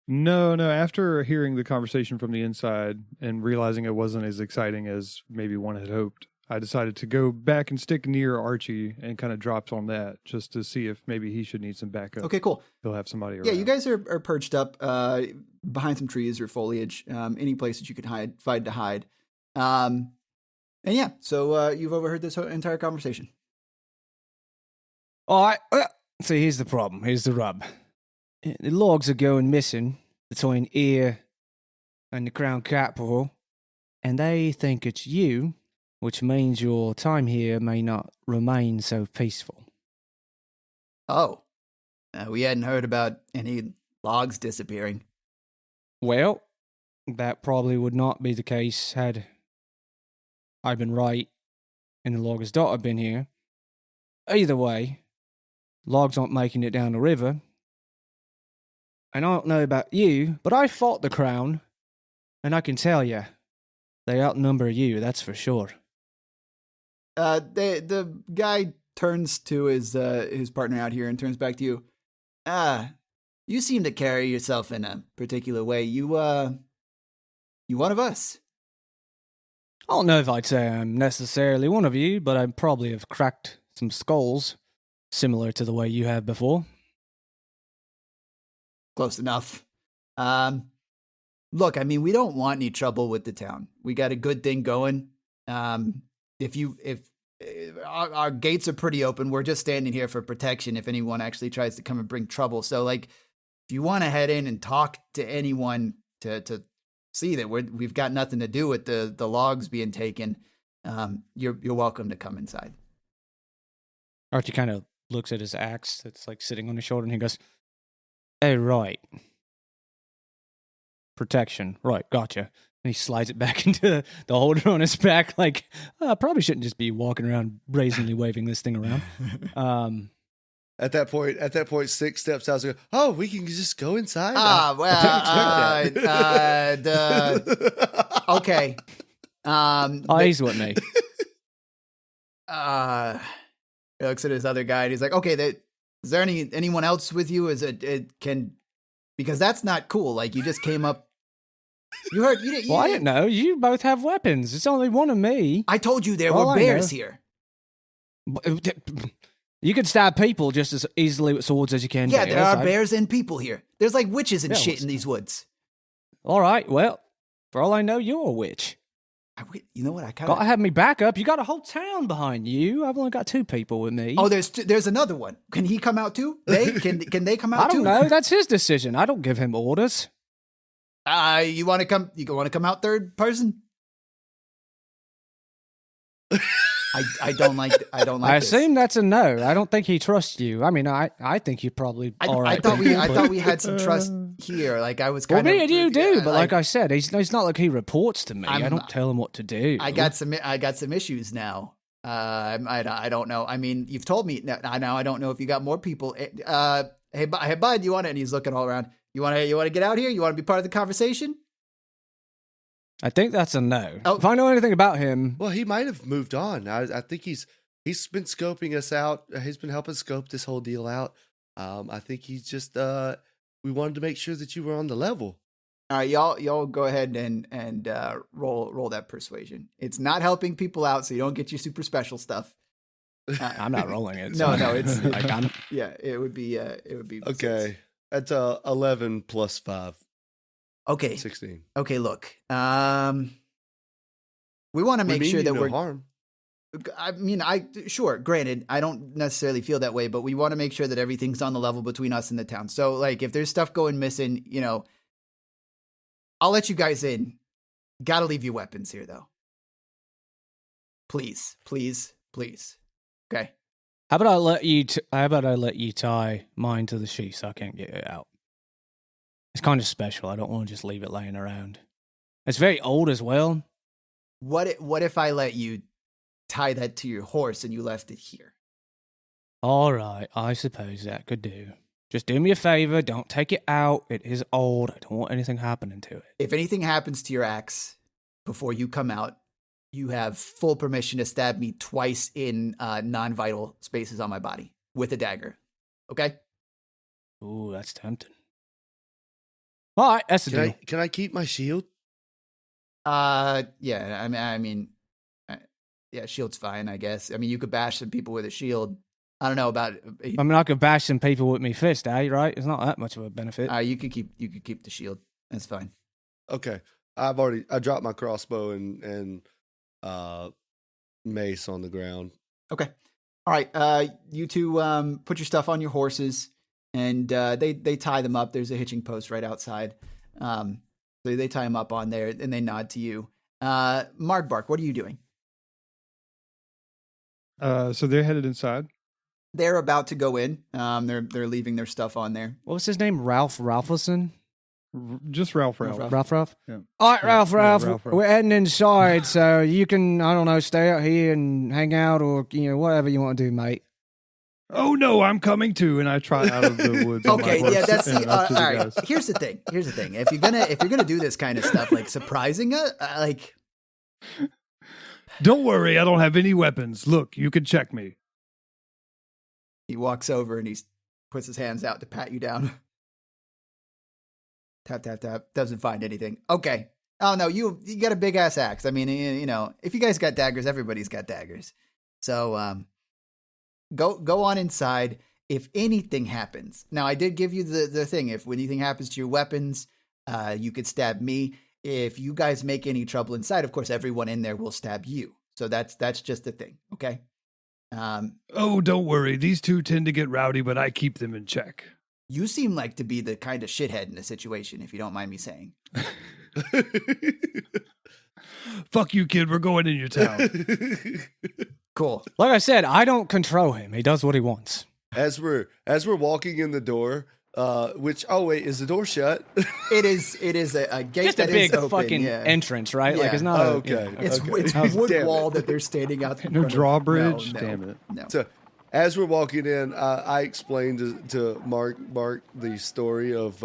No. After hearing the conversation from the inside and realizing it wasn't as exciting as maybe one had hoped, I decided to go back and stick near Archie and kind of drops on that just to see if maybe he should need some backup. Okay, cool. He'll have somebody around. Yeah, you guys are perched up behind some trees or foliage, any place that you could find to hide. And yeah, so you've overheard this entire conversation. All right. So here's the problem. Here's the rub. The logs are going missing between here and the Crown Capital, and they think it's you, which means your time here may not remain so peaceful. Oh, we hadn't heard about any logs disappearing. Well, that probably would not be the case had I been right and the logger's daughter been here. Either way, logs aren't making it down the river. And I don't know about you, but I fought the Crown, and I can tell you, they outnumber you, that's for sure. The guy turns to his partner out here and turns back to you. You seem to carry yourself in a particular way. You one of us. I don't know if I'd say I'm necessarily one of you, but I probably have cracked some skulls, similar to the way you have before. Close enough. Look, I mean, we don't want any trouble with the town. We got a good thing going. If our gates are pretty open, we're just standing here for protection if anyone actually tries to come and bring trouble. So, like, if you want to head in and talk to anyone to see that we've got nothing to do with the logs being taken, you're welcome to come inside. Archie kind of looks at his axe that's like sitting on his shoulder, and he goes, "Oh, right. Protection. Right, gotcha." And he slides it back into the holder on his back, like, I probably shouldn't just be walking around brazenly waving this thing around. At that point, Six steps out and goes, "Oh, we can just go inside." Okay. He's with me. He looks at his other guy and he's like, "Okay, is there anyone else with you? Is it because that's not cool. Like you just came up. You heard? Well, I didn't know. You both have weapons. It's only one of me. I told you there were bears here. You can stab people just as easily with swords as you can. Yeah, there are bears and people here. There's like witches and shit in these woods. All right, well, for all I know, you're a witch. You know what? I gotta have me back up. You got a whole town behind you. I've only got 2 people with me. Oh, there's another one. Can he come out too? Can they come out too? I don't know. That's his decision. I don't give him orders. You want to come? You want to come out third person? I don't like. I don't like. I this. assume that's a no. I don't think he trusts you. I mean, I think you're probably all right. I thought we had some trust here. Like I was Well, kind of. me and you do, yeah, but like I said, he's not like he reports to me. I don't tell him what to do. I got some issues now. I don't know. I mean, you've told me now. I don't know if you got more people. Hey, bud, you want it? And he's looking all around. You want to get out here? You want to be part of the conversation? I think that's a no. Oh. If I know anything about him, Well, he might have moved on. I think he's been scoping us out. He's been helping scope this whole deal out. I think he's just we wanted to make sure that you were on the level. All right, y'all go ahead and roll that persuasion. It's not helping people out, so you don't get your super special stuff. I'm not rolling it. No, so it's like I'm. yeah. It would be Okay, that's 11 plus 5, okay. 16. Okay, look. We want to make sure that we're. Harm. I mean, sure. Granted, I don't necessarily feel that way, but we want to make sure that everything's on the level between us and the town. So, like, if there's stuff going missing, I'll let you guys in. Gotta leave your weapons here, though. Please. Okay. How about I let you tie mine to the sheath so I can't get it out? It's kind of special. I don't want to just leave it laying around. It's very old as well. What if I let you tie that to your horse and you left it here? All right, I suppose that could do. Just do me a favor. Don't take it out. It is old. I don't want anything happening to it. If anything happens to your axe before you come out, you have full permission to stab me twice in non-vital spaces on my body with a dagger. Okay? Ooh, that's tempting. All right, that's the deal. Can I keep my shield? Yeah. Yeah, shield's fine, I guess. I mean, you could bash some people with a shield. I don't know about. I mean, I could bash some people with me fist, right? It's not that much of a benefit. You could keep the shield. That's fine. Okay, I dropped my crossbow and mace on the ground. Okay. All right. You two put your stuff on your horses, and they tie them up. There's a hitching post right outside. So they tie them up on there, and they nod to you. Margbark, what are you doing? So they're headed inside. They're about to go in. They're leaving their stuff on there. What was his name? Ralphison? Just Ralph. Ralph? Yeah. All right, Ralph. Ralph. We're heading inside, so you can, I don't know, stay out here and hang out or, whatever you want to do, mate. Oh no, I'm coming too, and I Trot out of the woods. on my Okay, horse yeah, that's and up to all the right. guys. Here's the thing. If you're gonna do this kind of stuff, like surprising us, like Don't worry, I don't have any weapons. Look, you can check me. he walks over and he puts his hands out to pat you down. Tap tap tap. Doesn't find anything. Okay. Oh no, you got a big ass axe. I mean, if you guys got daggers, everybody's got daggers. So go on inside. If anything happens, now I did give you the thing. If anything happens to your weapons, you could stab me. If you guys make any trouble inside, of course, everyone in there will stab you. So that's just the thing. Okay. Oh, don't worry. These two tend to get rowdy, but I keep them in check. You seem like to be the kind of shithead in the situation, if you don't mind me saying. Fuck you, kid. We're going in your town. Cool. Like I said, I don't control him. He does what he wants. As we're walking in the door, is the door shut? It is a gate Just a that is big open, fucking yeah. entrance, right? Yeah. Like it's not. Okay. It's Okay. wood Damn wall it. that they're standing out. in No front of. drawbridge? No. Damn it. No. So, as we're walking in, I explained to Mark the story of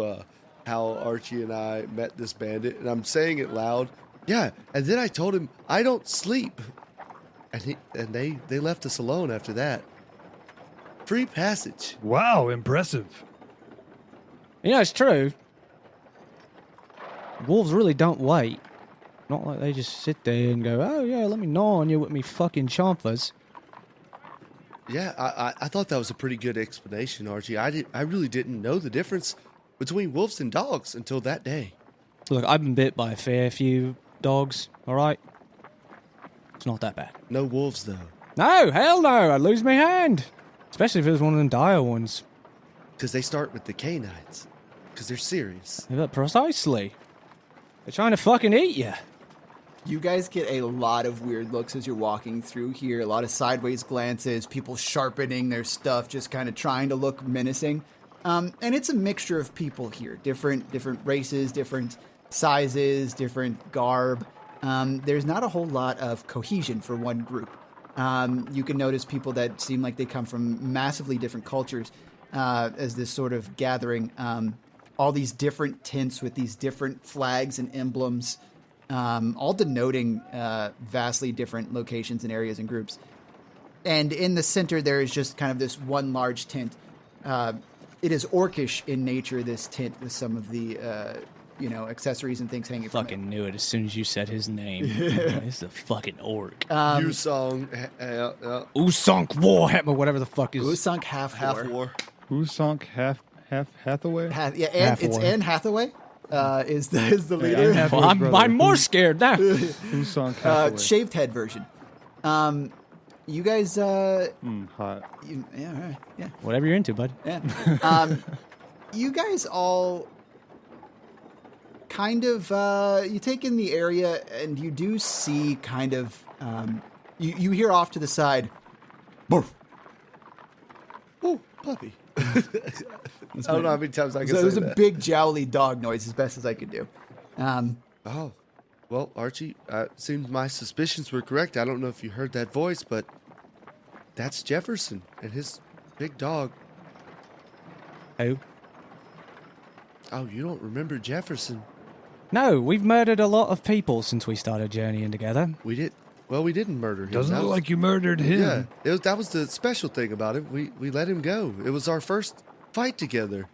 how Archie and I met this bandit, and I'm saying it loud. Yeah, and then I told him I don't sleep, and they left us alone after that. Free passage. Wow, impressive. It's true. Wolves really don't wait. Not like they just sit there and go, oh yeah, let me gnaw on you with me fucking chompers. Yeah, I thought that was a pretty good explanation, Archie. I really didn't know the difference between wolves and dogs until that day. Look, I've been bit by a fair few dogs, all right? It's not that bad. No wolves, though. No, hell no, I'd lose my hand. Especially if it was one of them dire ones. Because they start with the canines. Because they're serious. Yeah, but precisely. They're trying to fucking eat you. You guys get a lot of weird looks as you're walking through here, a lot of sideways glances, people sharpening their stuff, just kind of trying to look menacing. And it's a mixture of people here, different races, different sizes, different garb. There's not a whole lot of cohesion for one group. You can notice people that seem like they come from massively different cultures as this sort of gathering. All these different tents with these different flags and emblems, all denoting vastly different locations and areas and groups. And in the center, there is just kind of this one large tent. It is orcish in nature, this tent, with some of the, accessories and things hanging from it. Fucking knew it as soon as you said his name. It's a fucking orc. Usong, Usunk Warhammer, whatever the fuck is. Usunk Half War. Who sunk half Hathaway? It's Anne Hathaway is the leader. Well, I'm more scared now. Who sunk Hathaway? Shaved head version. You guys, Hot. yeah, all right, yeah. Whatever you're into, bud. Yeah. You guys all kind of, you take in the area and you do see kind of, you hear off to the side, "Barf." Oh, puppy. I don't know how many times I can So say it was that. a big jowly dog noise as best as I could do. Oh, well, Archie, it seems my suspicions were correct. I don't know if you heard that voice, but that's Jefferson and his big dog. Who? Oh, you don't remember Jefferson? No, we've murdered a lot of people since we started journeying together. We did. Well, we didn't murder him. Doesn't That look was- like you murdered him. Yeah, that was the special thing about it. We let him go. It was our first fight together.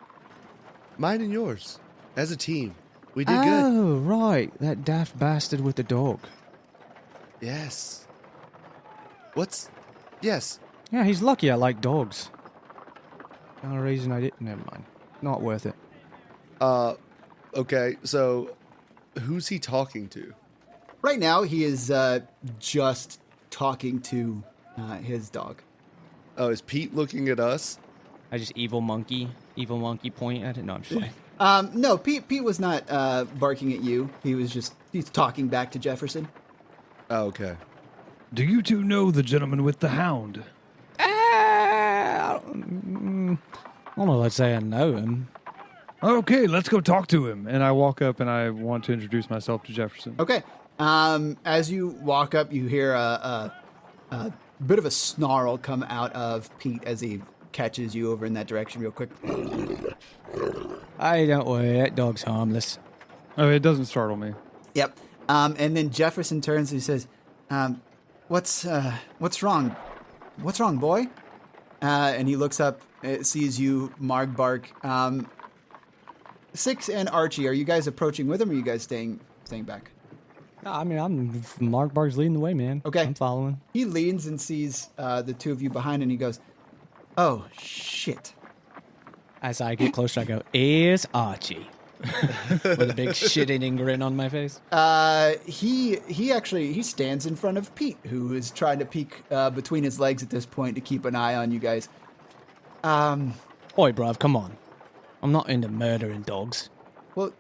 Mine and yours. As a team. We did good. Oh, right. That daft bastard with the dog. Yes. Yes. Yeah, he's lucky I like dogs. The only reason I didn't... Never mind. Not worth it. Okay, so who's he talking to? Right now, he is just talking to his dog. Oh, is Pete looking at us? I just evil monkey point at it. No, I'm just playing. No, Pete was not barking at you. He's talking back to Jefferson. Oh, okay. Do you two know the gentleman with the hound? I don't know, let's say I know him. Okay, let's go talk to him. And I walk up and I want to introduce myself to Jefferson. Okay. As you walk up, you hear a bit of a snarl come out of Pete as he catches you over in that direction real quick. Hey, don't worry, that dog's harmless. Oh, it doesn't startle me. Yep. And then Jefferson turns and he says, what's wrong? What's wrong, boy? And he looks up, sees you, Margbark. Six and Archie, are you guys approaching with him, or are you guys staying back? I mean, Margbark's leading the way, man. Okay. I'm following. He leans and sees the two of you behind, and he goes, "Oh, shit." As I get closer, I go, "Here's Archie." With a big shit-eating grin on my face. He stands in front of Pete, who is trying to peek between his legs at this point to keep an eye on you guys. Oi, bruv, come on. I'm not into murdering dogs. Well,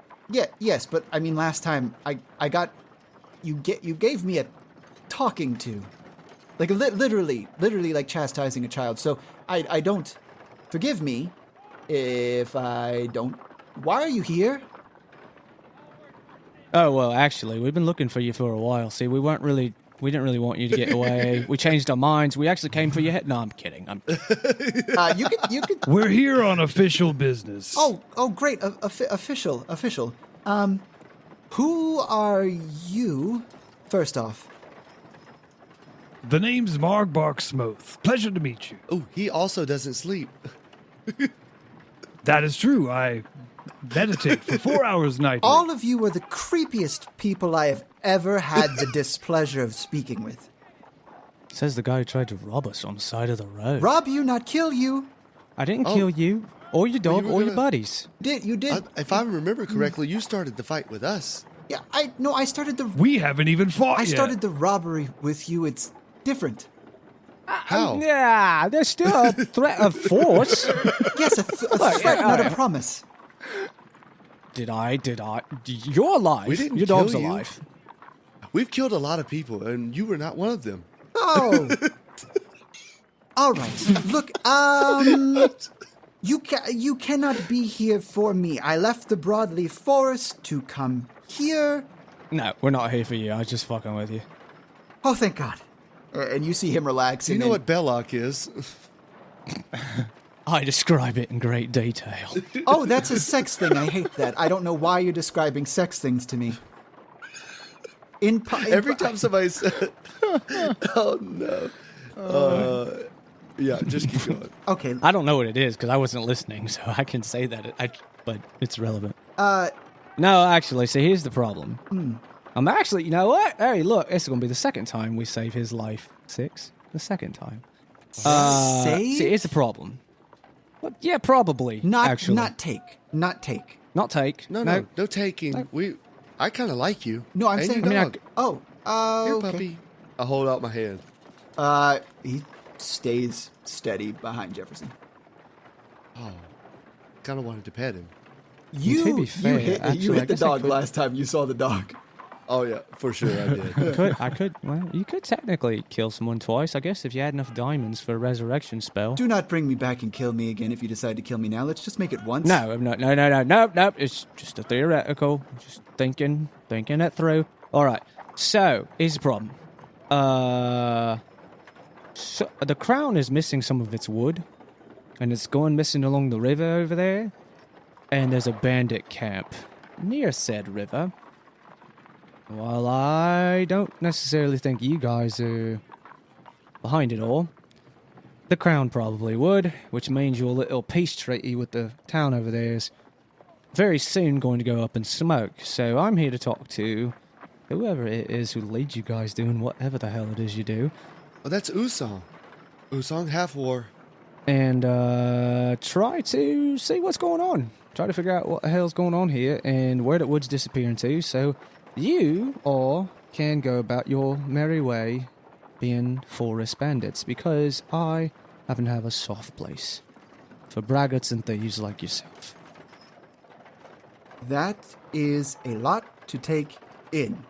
yes, but I mean, last time I got you gave me a talking to, like literally like chastising a child. So I don't, forgive me if I don't. Why are you here? Oh, well, actually, we've been looking for you for a while. See, we didn't really want you to get away. We changed our minds. We actually came for your head. No, I'm kidding. You could. We're here on official business. Oh, great, official. Who are you? First off, The name's Margbark Smoth. Pleasure to meet you. Oh, he also doesn't sleep. That is true. I meditate for 4 hours nightly. all of you are the creepiest people I have ever had the displeasure of speaking with. Says the guy who tried to rob us on the side of the road. Rob you, not kill you. I didn't kill you, or your dog, you were or your gonna- buddies. You did. If I remember correctly, you started the fight with us. Yeah, I started the. We haven't even fought I yet. started the robbery with you. It's different. How? Yeah, there's still a threat of force. Yes, a threat, not a promise. Did I? You're alive. We didn't Your dog's kill you. alive. We've killed a lot of people, and you were not one of them. Oh. All right. Look, you cannot be here for me. I left the Broadleaf Forest to come here. No, we're not here for you. I was just fucking with you. Oh, thank God. And you see him relaxing. You know what Belloc is? I describe it in great detail. Oh, that's a sex thing. I hate that. I don't know why you're describing sex things to me. Every time somebody said, oh, no. Yeah, just keep going. Okay. I don't know what it is because I wasn't listening, so I can say that, but it's relevant. No, actually, see, here's the problem. I'm actually, you know what? Hey, look, it's going to be the second time we save his life. 6? The second time. Save? See, here's the problem. Well, yeah, probably. Actually. Not take. Not take. No taking. No. I kind of like you. No, I'm And saying. your dog. Here, Okay. puppy. I hold out my hand. He stays steady behind Jefferson. Oh, kind of wanted to pet him. To be fair, you actually, I hit the guess I dog could- last time you saw the dog. Oh, yeah, for sure I did. Well, you could technically kill someone twice, I guess, if you had enough diamonds for a resurrection spell. Do not bring me back and kill me again if you decide to kill me now. Let's just make it once. No. It's just a theoretical. Just thinking it through. All right. So here's the problem. So the crown is missing some of its wood, and it's going missing along the river over there. And there's a bandit camp near said river. While I don't necessarily think you guys are behind it all, the crown probably would, which means your little peace treaty with the town over there is very soon going to go up in smoke. So I'm here to talk to whoever it is who leads you guys doing whatever the hell it is you do. Oh, that's Usong. Usong Half-War. And try to see what's going on. Try to figure out what the hell's going on here and where the wood's disappearing to, so you all can go about your merry way being forest bandits, because I happen to have a soft place for braggarts and thieves like yourself. That is a lot to take in.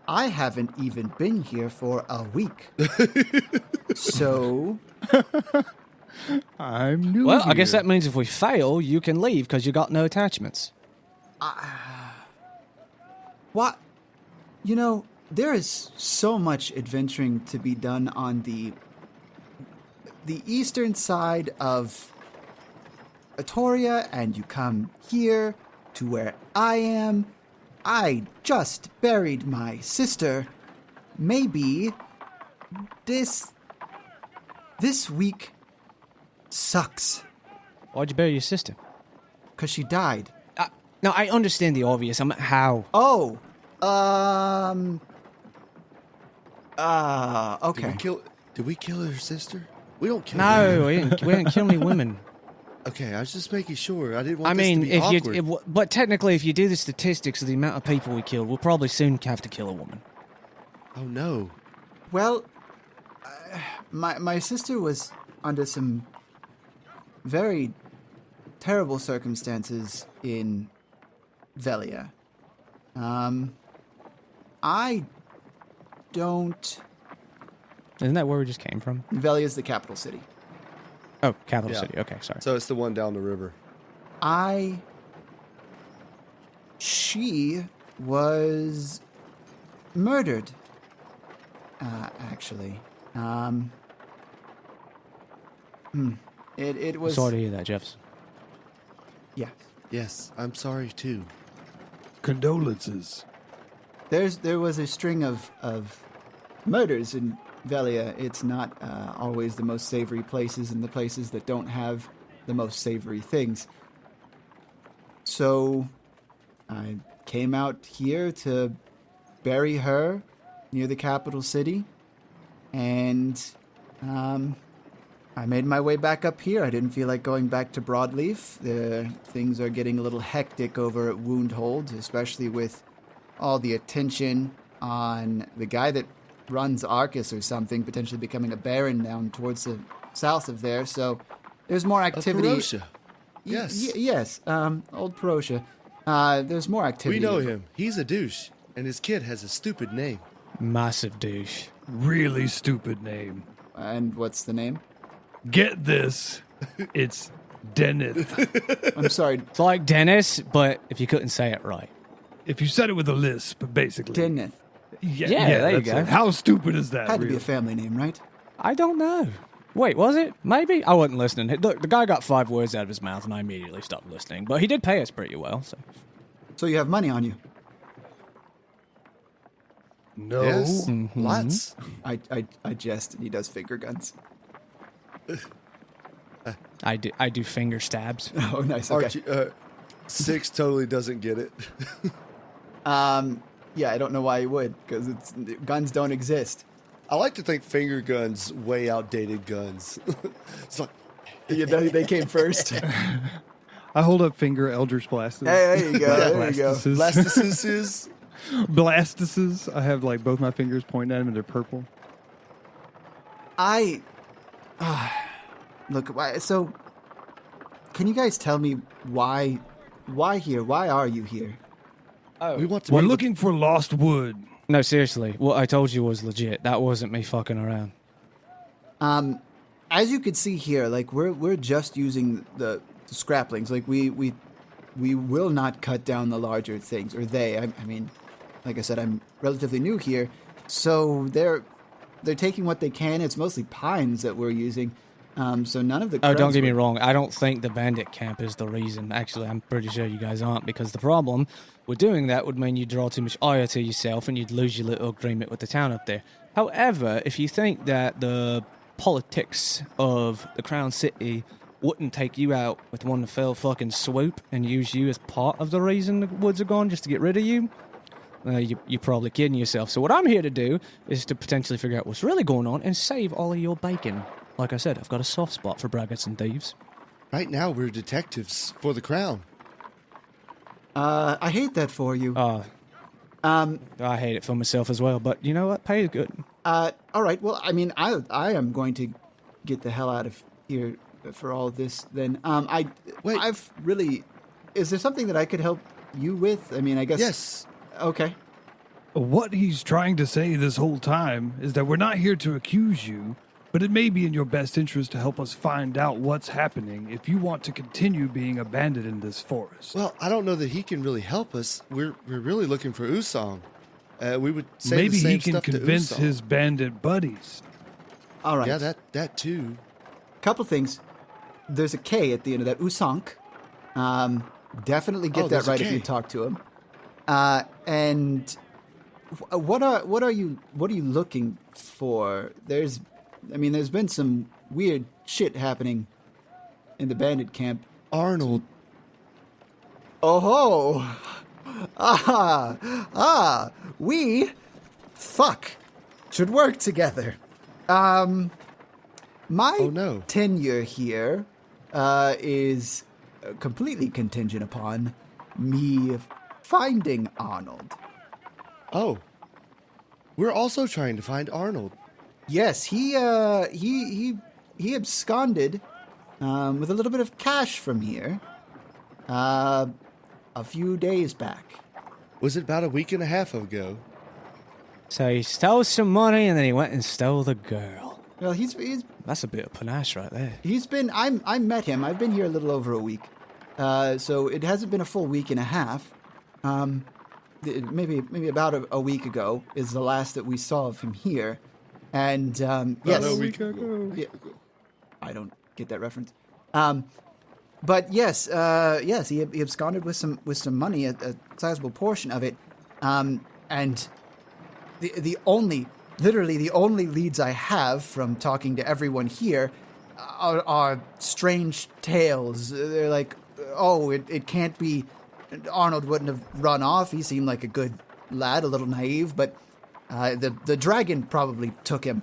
I haven't even been here for a week. So... I'm new Well, here. I guess that means if we fail, you can leave because you got no attachments. What? You know, there is so much adventuring to be done on the eastern side of Atoria, and you come here to where I am. I just buried my sister. Maybe this week sucks Why'd you bury your sister? because she died. No, I understand the obvious. How? Oh, okay. Did we kill her sister? We don't kill No, we didn't kill any women. Okay, I was just making sure. I didn't want I this mean, to be awkward. but technically, if you do the statistics of the amount of people we killed, we'll probably soon have to kill a woman. Oh, no. Well, my sister was under some very terrible circumstances in Velia. I don't... Isn't that where we just came from? Velia is the capital city. Oh, capital Yeah. city. Okay, sorry. So it's the one down the river. She was murdered, actually. It was... Sorry to hear that, Jefferson. Yeah. Yes, I'm sorry, too. Condolences. There was a string of murders in Velia. It's not always the most savory places and the places that don't have the most savory things. So I came out here to bury her near the capital city, and I made my way back up here. I didn't feel like going back to Broadleaf. Things are getting a little hectic over at Woundhold, especially with all the attention on the guy that runs Arcus or something, potentially becoming a baron down towards the south of there. So there's more activity. Perosia. Yes. Yes, old Perosia. There's more activity. We know him. He's a douche. and his kid has a stupid name. Massive douche. Really stupid name. And what's the name? Get this. It's Deneth. I'm sorry, It's like Dennis, but if you couldn't say it right. If you said it with a lisp, basically. Deneth. Yeah, there you that's go. it. How stupid is that? Had to be really? a family name, right? I don't know. Wait, was it? Maybe? I wasn't listening. Look, the guy got 5 words out of his mouth, and I immediately stopped listening. But he did pay us pretty well, so... So you have money on you. No. Yes, Mm-hmm. lots. I jest, and he does finger guns. I do finger stabs. Oh, nice. Okay. Archie, 6 totally doesn't get it. Yeah, I don't know why he would, because guns don't exist. I like to think finger guns way outdated guns. It's like, You know, they came first. Hey, I hold up finger Eldritch Blastus. there you go. There you go. Blastuses. Blastocyst is. Blastuses. I have like both my fingers pointing at them and they're purple. Look, so can you guys tell me why here? Why are you here? We want to We're meet with- looking for lost wood. No, seriously. What I told you was legit. That wasn't me fucking around. As you can see here, like we're just using the scraplings. Like we will not cut down the larger things, or they. I mean, like I said, I'm relatively new here, so they're taking what they can. It's mostly pines that we're using. So none of the. Oh, don't crowns get me were- wrong. I don't think the bandit camp is the reason. Actually, I'm pretty sure you guys aren't, because the problem with doing that would mean you'd draw too much ire to yourself and you'd lose your little agreement with the town up there. However, if you think that the politics of the Crown City wouldn't take you out with one fell fucking swoop and use you as part of the reason the woods are gone just to get rid of you, you're probably kidding yourself. So what I'm here to do is to potentially figure out what's really going on and save all of your bacon. Like I said, I've got a soft spot for braggarts and thieves. Right now, we're detectives for the crown. I hate that for you. I hate it for myself as well, but you know what? Pay is good. All right. Well, I mean, I am going to get the hell out of here for all of this. Then, Wait. I've really. Is there something that I could help you with? I mean, I guess. Yes. Okay. What he's trying to say this whole time is that we're not here to accuse you, but it may be in your best interest to help us find out what's happening if you want to continue being abandoned in this forest. Well, I don't know that he can really help us. We're really looking for Usong. We would say Maybe the same he can stuff convince to Usong. his bandit buddies. All right. Yeah, that too. Couple things. There's a K at the end of that. Usank. Definitely get Oh, that there's a right if K. you talk to him. And what are you looking for? There's been some weird shit happening in the bandit camp. Arnold. Oh ho! We should work together. My Oh, no. tenure here is completely contingent upon me finding Arnold. Oh. We're also trying to find Arnold. Yes, he absconded with a little bit of cash from here a few days back. Was it about a week and a half ago? So he stole some money and then he went and stole the girl. Well, he's That's a bit of panache right there. been. I met him. I've been here a little over a week, so it hasn't been a full week and a half. Maybe about a week ago is the last that we saw of him here, and yes, About a week ago. Yeah. I don't get that reference. But yes, he absconded with some money, a sizable portion of it, and literally the only leads I have from talking to everyone here are strange tales. They're like, oh, it can't be. Arnold wouldn't have run off. He seemed like a good lad, a little naive, but the dragon probably took him,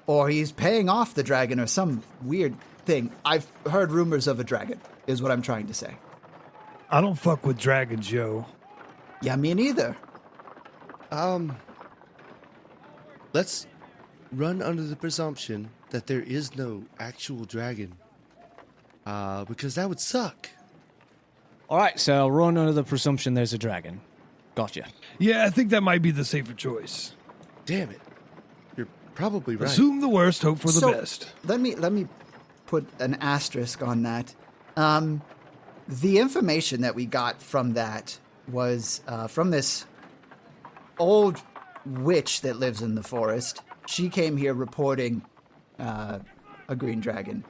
or he's paying off the dragon, or some weird thing. I've heard rumors of a dragon, is what I'm trying to say. I don't fuck with dragons, yo. Yeah, me neither. Let's run under the presumption that there is no actual dragon. Because that would suck. All right, so I'll run under the presumption there's a dragon. Gotcha. Yeah, I think that might be the safer choice. Damn it. You're probably right. Assume the worst, hope for the So, best. Let me put an asterisk on that. The information that we got from that was from this old witch that lives in the forest. She came here reporting a green dragon.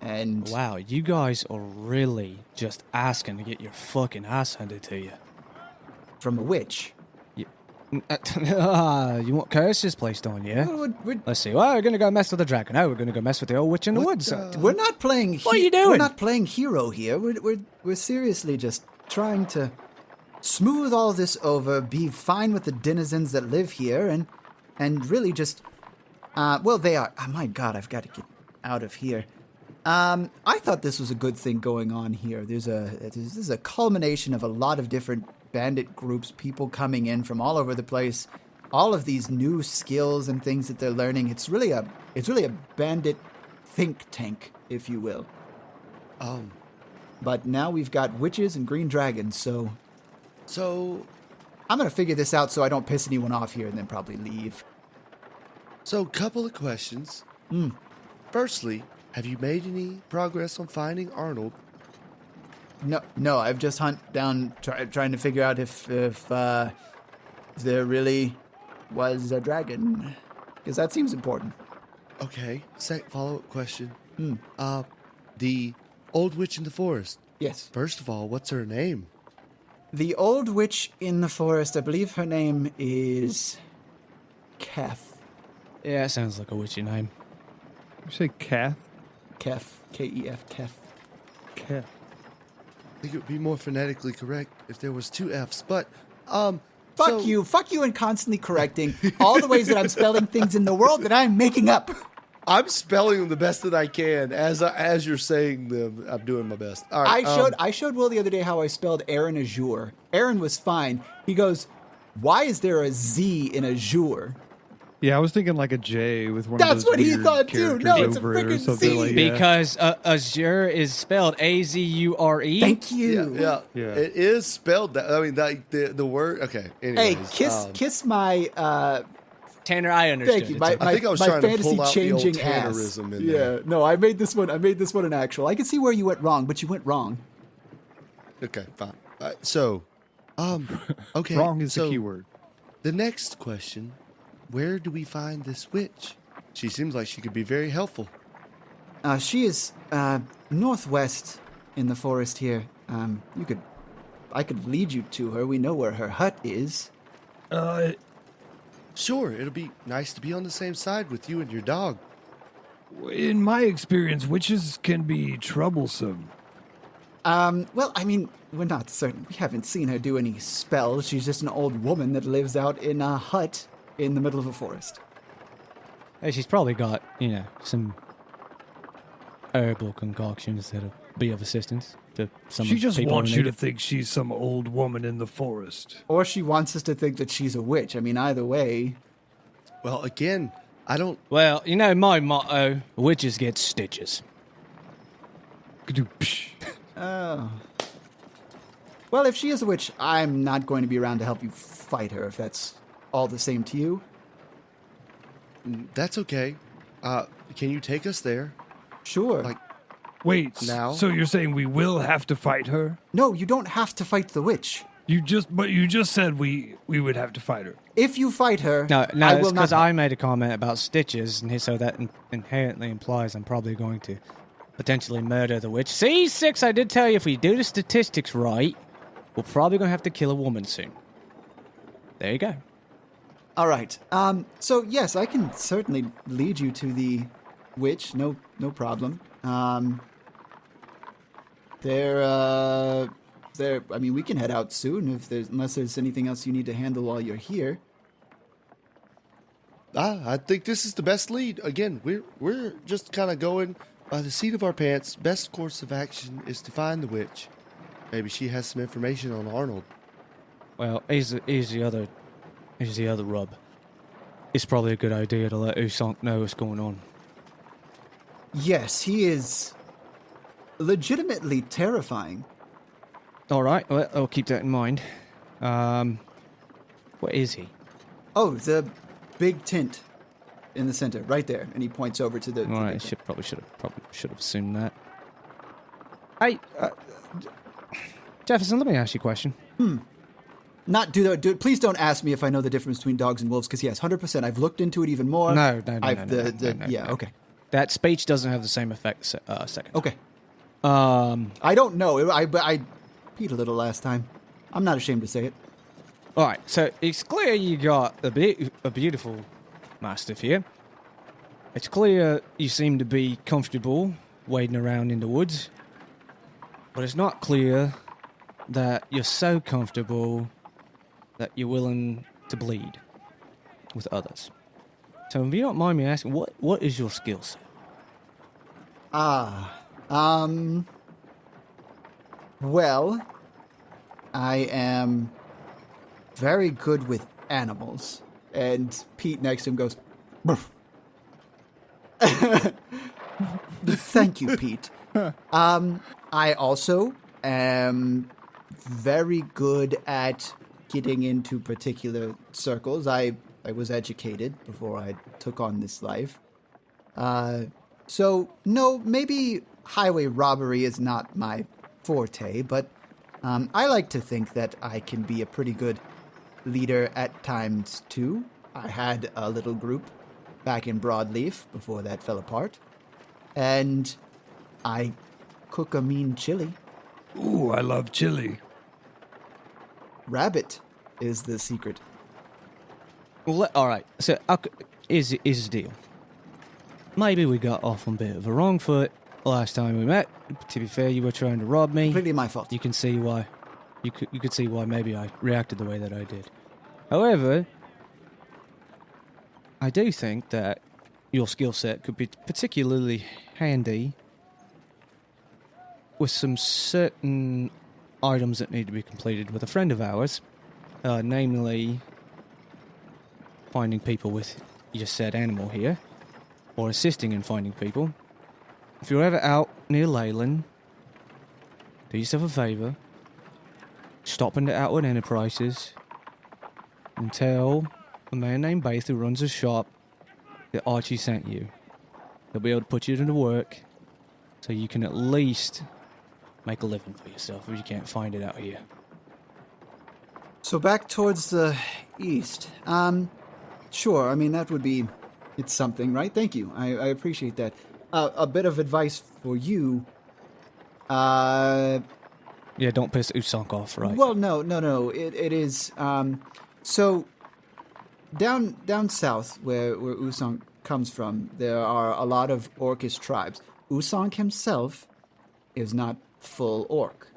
And Wow, you guys are really just asking to get your fucking ass handed to you. from a witch. You want curses placed on you? We're Let's see. Well, we're going to go mess with the dragon. Oh, we're going to go mess with the old witch in the woods. not playing. What are you doing? We're not playing hero here. We're seriously just trying to smooth all this over, be fine with the denizens that live here, and really just. Well, they are. Oh my God, I've got to get out of here. I thought this was a good thing going on here. This is a culmination of a lot of different bandit groups, people coming in from all over the place, all of these new skills and things that they're learning. It's really a bandit think tank, if you will. But now we've got witches and green dragons, so I'm gonna figure this out so I don't piss anyone off here and then probably leave. So, couple of questions. Firstly, have you made any progress on finding Arnold? No, I've just hunt down trying to figure out if there really was a dragon, because that seems important. Okay. Follow-up question. The old witch in the forest. Yes. First of all, what's her name? The old witch in the forest, I believe her name is Kef. Yeah, it sounds like a witchy name. You say Kath? Kef. K-E-F, Kef. Kath. I think it would be more phonetically correct if there was two F's, but, Fuck you and constantly correcting all the ways that I'm spelling things in the world that I'm making up. I'm spelling them the best that I can. As you're saying them, I'm doing my best. All right, I showed Will the other day how I spelled Aaron Azure. Aaron was fine. He goes, why is there a Z in Azure? Yeah, I was thinking like a J with one That's of those what he weird thought, too. No, characters it's a over it or freaking something Z. like that. Because Azure is spelled A-Z-U-R-E. Thank you. Yeah. Yeah. It is spelled that. I mean, like the word. Okay. Hey, Anyways, kiss my Tanner, I understood. thank you. It's My, okay. I think I was my trying to fantasy pull out the old changing ass. Tannerism in Yeah, there. no, I made this one an actual. I can see where you went wrong, but you went wrong. Okay, fine. Okay. Wrong is so the key word. The next question: where do we find this witch? She seems like she could be very helpful. She is northwest in the forest here. I could lead you to her. We know where her hut is. Sure, it'll be nice to be on the same side with you and your dog. In my experience, witches can be troublesome. Well, I mean, we're not certain. We haven't seen her do any spells. She's just an old woman that lives out in a hut in the middle of a forest. Hey, she's probably got, some herbal concoctions that'll be of assistance to some She just people wants who you need to it. think she's some old woman in the forest. Or she wants us to think that she's a witch. I mean, either way. Well, again, I don't. Well, my motto, witches get stitches. Oh. Well, if she is a witch, I'm not going to be around to help you fight her, if that's all the same to you. That's okay. Can you take us there? Sure. Like, Wait, Now? so you're saying we will have to fight her? No, you don't have to fight the witch. You just said we would have to fight her. If you fight her, No, I it's will because not. I made a comment about stitches, and so that inherently implies I'm probably going to potentially murder the witch. See, 6, I did tell you, if we do the statistics right, we're probably going to have to kill a woman soon. There you go. All right. So yes, I can certainly lead you to the witch. No problem. I mean, we can head out soon unless there's anything else you need to handle while you're here. I think this is the best lead. Again, we're just kind of going by the seat of our pants. Best course of action is to find the witch. Maybe she has some information on Arnold. Well, here's the other rub. It's probably a good idea to let Usonk know what's going on. Yes, he is legitimately terrifying. All right, well, I'll keep that in mind. What is he? Oh, the big tent in the center, right there. And he points over to the. All right, probably should have assumed that. Hey, Jefferson, let me ask you a question. Not do that. Please don't ask me if I know the difference between dogs and wolves, because yes, 100%. I've looked into it even more. No. Yeah, okay. That speech doesn't have the same effect. Second. Okay. Um. I don't know. I peed a little last time. I'm not ashamed to say it. All right. So it's clear you got a beautiful mastiff here. It's clear you seem to be comfortable wading around in the woods, but it's not clear that you're so comfortable that you're willing to bleed with others. So if you don't mind me asking, what is your skill set? Well, I am very good with animals. And Pete next to him goes, "Bruff." Thank you, Pete. I also am very good at getting into particular circles. I was educated before I took on this life. So, no, maybe highway robbery is not my forte, but I like to think that I can be a pretty good leader at times, too. I had a little group back in Broadleaf before that fell apart, and I cook a mean chili. Ooh, I love chili. Rabbit is the secret. Well, all right. So is the deal. Maybe we got off on a bit of a wrong foot last time we met. To be fair, you were trying to rob me. Completely my fault. You can see why. You could see why maybe I reacted the way that I did. However, I do think that your skill set could be particularly handy with some certain items that need to be completed with a friend of ours, namely finding people with your said animal here, or assisting in finding people. If you're ever out near Leyland, do yourself a favour, stop into Outward Enterprises, and tell a man named Baith who runs a shop that Archie sent you. He'll be able to put you to work so you can at least make a living for yourself if you can't find it out here. So back towards the east. Sure, I mean, that would be... It's something, right? Thank you. I appreciate that. A bit of advice for you. Yeah, don't piss Usank off, right? Well, no. It is... So, down south, where Usank comes from, there are a lot of Orcish tribes. Usank himself is not full Orc.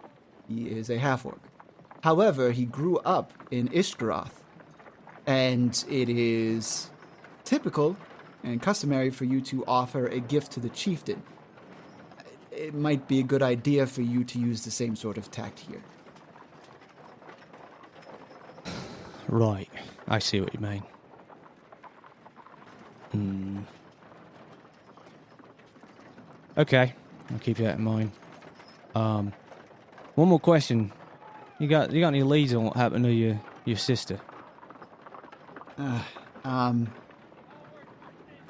He is a half-Orc. However, he grew up in Ishtaroth, and it is typical and customary for you to offer a gift to the chieftain. It might be a good idea for you to use the same sort of tact here. Right, I see what you mean. Okay, I'll keep that in mind. One more question. You got any leads on what happened to your sister? I'll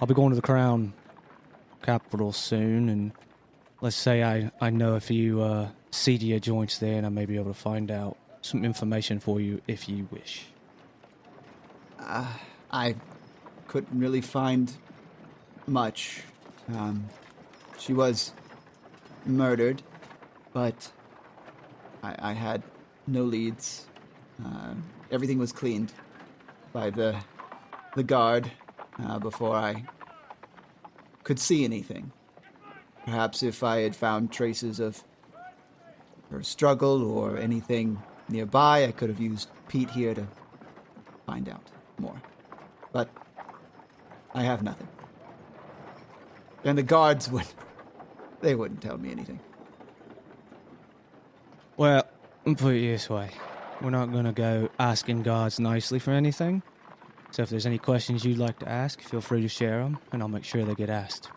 be going to the Crown capital soon, and let's say I know a few seedier joints there, and I may be able to find out some information for you if you wish. I couldn't really find much. She was murdered, but I had no leads. Everything was cleaned by the guard before I could see anything. Perhaps if I had found traces of her struggle or anything nearby, I could have used Pete here to find out more. But I have nothing. And the guards wouldn't tell me anything. Well, I'll put it this way. We're not going to go asking guards nicely for anything. So if there's any questions you'd like to ask, feel free to share them, and I'll make sure they get asked.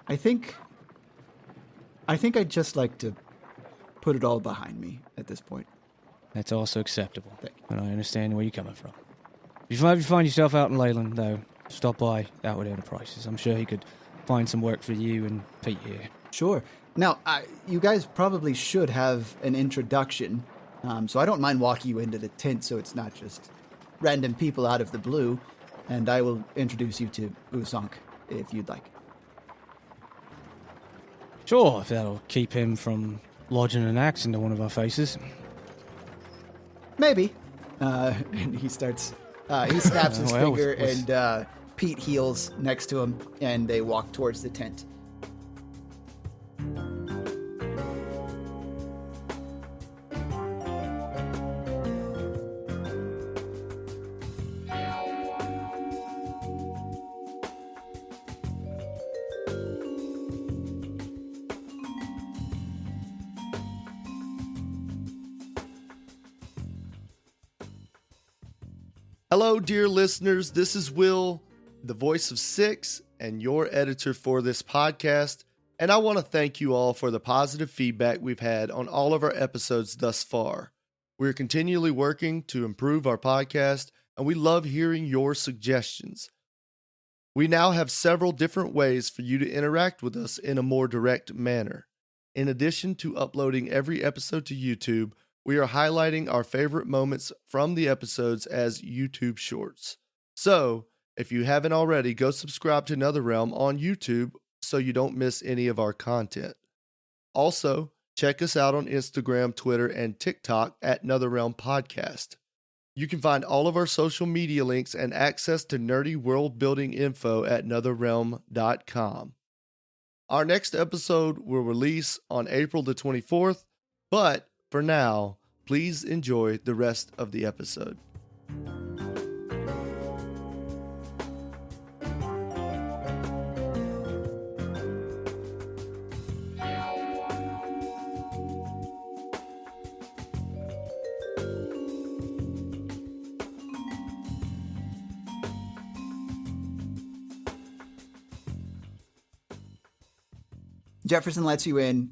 I think I'd just like to put it all behind me at this point. That's also acceptable. And I understand where you're coming from. If you find yourself out in Leyland, though, stop by Outward Enterprises. I'm sure he could find some work for you and Pete here. Sure. Now, you guys probably should have an introduction, so I don't mind walking you into the tent so it's not just random people out of the blue, and I will introduce you to Usank if you'd like. Sure, if that'll keep him from lodging an axe into one of our faces. Maybe. And he starts, he snaps his finger, and Pete heals next to him, and they walk towards the tent. Hello, dear listeners. This is Will, the voice of Six, and your editor for this podcast. And I want to thank you all for the positive feedback we've had on all of our episodes thus far. We're continually working to improve our podcast, and we love hearing your suggestions. We now have several different ways for you to interact with us in a more direct manner. In addition to uploading every episode to YouTube, we are highlighting our favorite moments from the episodes as YouTube shorts. So, if you haven't already, go subscribe to NetherRealm on YouTube so you don't miss any of our content. Also, check us out on Instagram, Twitter, and TikTok at NetherRealm Podcast. You can find all of our social media links and access to nerdy world building info at netherrealm.com. Our next episode will release on April the 24th, but for now, please enjoy the rest of the episode. Jefferson lets you in.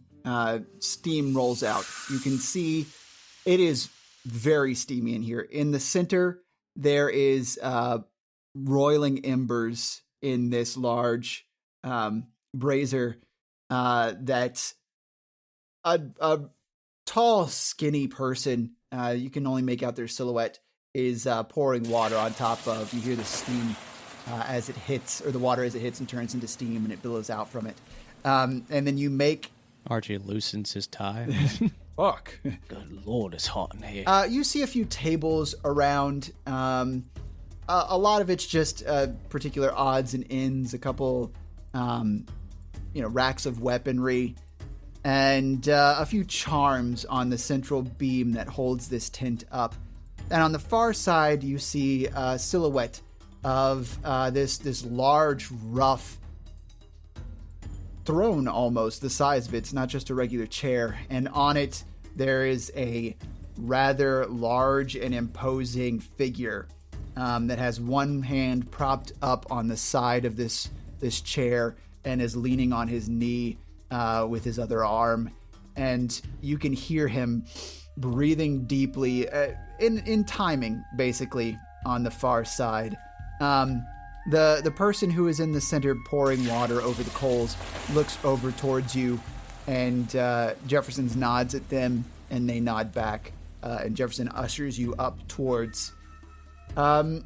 Steam rolls out. You can see it is very steamy in here. In the center, there is roiling embers in this large brazier that a tall, skinny person, you can only make out their silhouette, is pouring water on top of. You hear the steam as it hits, or the water as it hits and turns into steam, and it billows out from it. And then you make... Archie loosens his tie. Fuck. Good Lord, it's hot in here. You see a few tables around. A lot of it's just particular odds and ends, a couple, racks of weaponry, and a few charms on the central beam that holds this tent up. And on the far side, you see a silhouette of this large, rough throne, almost the size of it. It's not just a regular chair, and on it there is a rather large and imposing figure that has one hand propped up on the side of this chair and is leaning on his knee with his other arm, and you can hear him breathing deeply in timing, basically, on the far side. The person who is in the center pouring water over the coals looks over towards you, and Jefferson nods at them, and they nod back. And Jefferson ushers you up towards who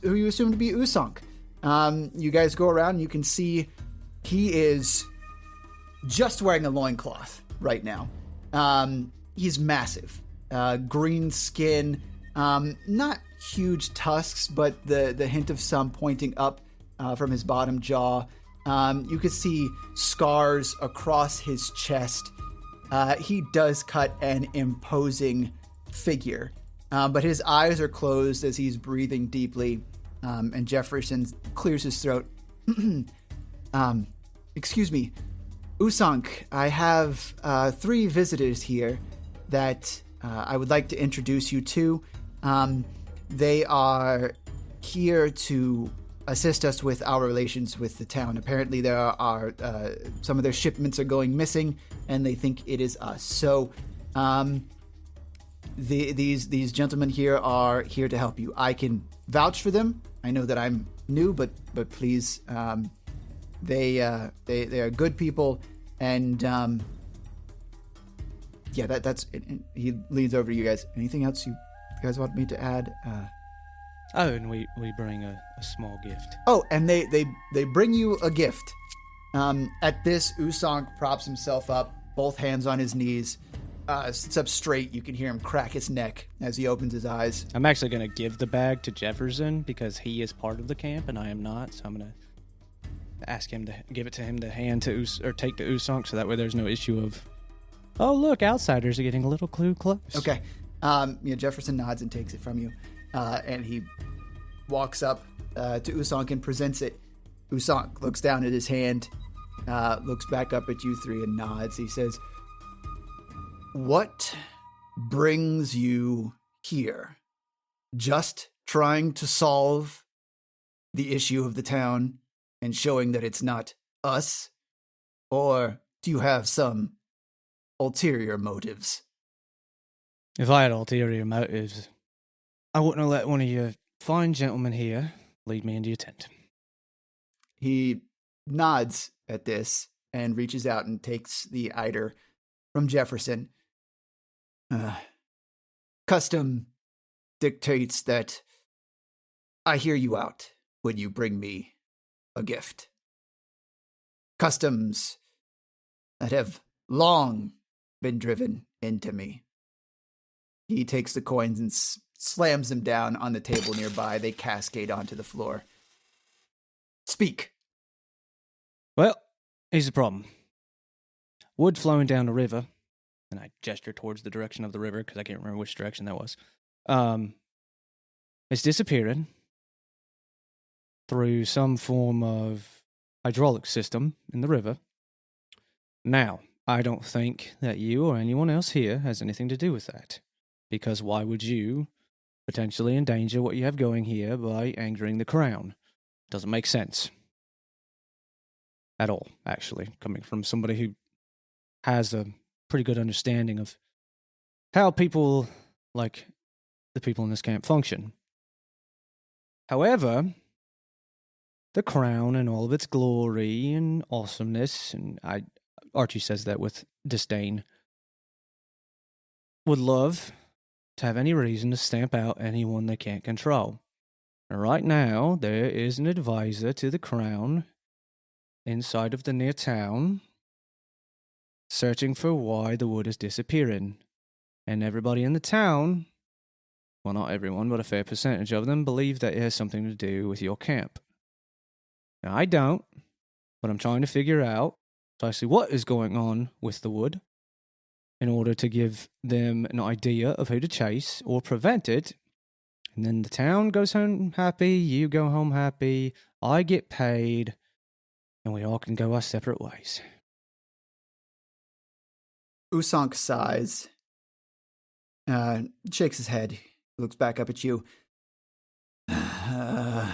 you assume to be Usank. You guys go around, and you can see he is just wearing a loincloth right now. He's massive, green skin, not huge tusks, but the hint of some pointing up from his bottom jaw. You could see scars across his chest. He does cut an imposing figure, but his eyes are closed as he's breathing deeply, and Jefferson clears his throat. Excuse me, Usank, I have 3 visitors here that I would like to introduce you to. They are here to assist us with our relations with the town. Apparently there are some of their shipments are going missing, and they think it is us. So these gentlemen here are here to help you. I can vouch for them. I know that I'm new, but please, they are good people, and yeah, that's it. He leans over to you guys. Anything else you guys want me to add? Oh, and we bring a small gift. Oh, and they bring you a gift. At this, Usonk props himself up, both hands on his knees, sits up straight. You can hear him crack his neck as he opens his eyes. I'm actually going to give the bag to Jefferson because he is part of the camp and I am not. So I'm going to ask him to give it to him to hand to or take to Usonk, so that way there's no issue of, oh look, outsiders are getting a little clue close. Okay. Jefferson nods and takes it from you, and he walks up to Usonk and presents it. Usonk looks down at his hand, looks back up at you three and nods. He says, "What brings you here? Just trying to solve the issue of the town and showing that it's not us? Or do you have some ulterior motives?" If I had ulterior motives, I wouldn't have let one of your fine gentlemen here lead me into your tent. He nods at this and reaches out and takes the eider from Jefferson. Custom dictates that I hear you out when you bring me a gift. Customs that have long been driven into me. He takes the coins and slams them down on the table nearby. They cascade onto the floor. Speak. Well, here's the problem. Wood flowing down the river, and I gesture towards the direction of the river because I can't remember which direction that was. It's disappearing through some form of hydraulic system in the river. Now, I don't think that you or anyone else here has anything to do with that. Because why would you potentially endanger what you have going here by angering the crown? Doesn't make sense. At all, actually, coming from somebody who has a pretty good understanding of how people, like the people in this camp, function. However, the crown and all of its glory and awesomeness, and Archie says that with disdain, would love to have any reason to stamp out anyone they can't control. And right now, there is an advisor to the crown inside of the near town searching for why the wood is disappearing. And everybody in the town, well, not everyone, but a fair percentage of them, believe that it has something to do with your camp. Now, I don't, but I'm trying to figure out precisely what is going on with the wood in order to give them an idea of who to chase or prevent it. And then the town goes home happy, you go home happy, I get paid, and we all can go our separate ways. Usonk sighs, shakes his head, looks back up at you. I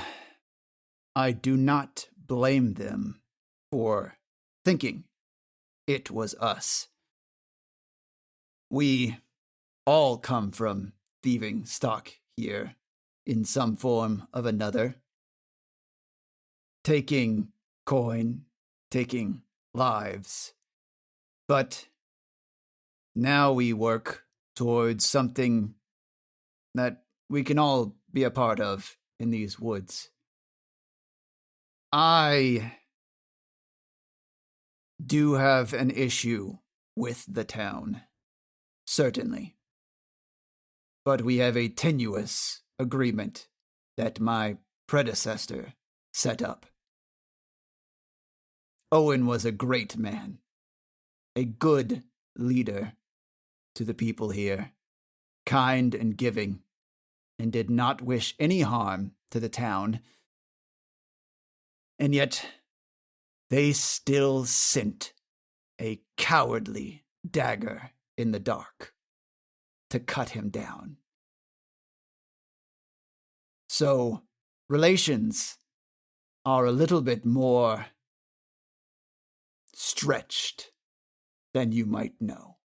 do not blame them for thinking it was us. We all come from thieving stock here in some form of another. Taking coin, taking lives. But now we work towards something that we can all be a part of in these woods. I do have an issue with the town. Certainly. But we have a tenuous agreement that my predecessor set up. Owen was a great man, a good leader to the people here, kind and giving, and did not wish any harm to the town. And yet, they still sent a cowardly dagger in the dark to cut him down. So, relations are a little bit more stretched than you might know.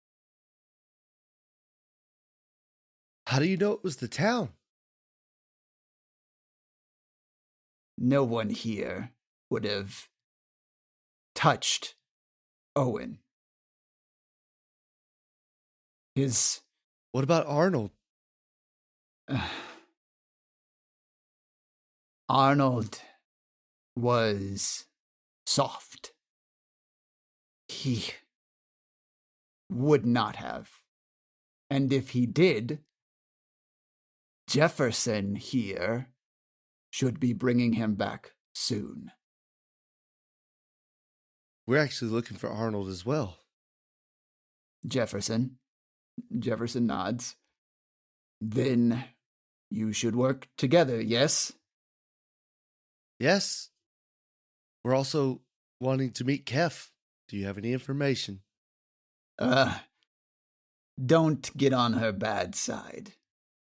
How do you know it was the town? No one here would have touched Owen. What about Arnold? Arnold was soft. He would not have. And if he did, Jefferson here should be bringing him back soon. We're actually looking for Arnold as well. Jefferson nods. Then you should work together, yes? Yes. We're also wanting to meet Kef. Do you have any information? Don't get on her bad side.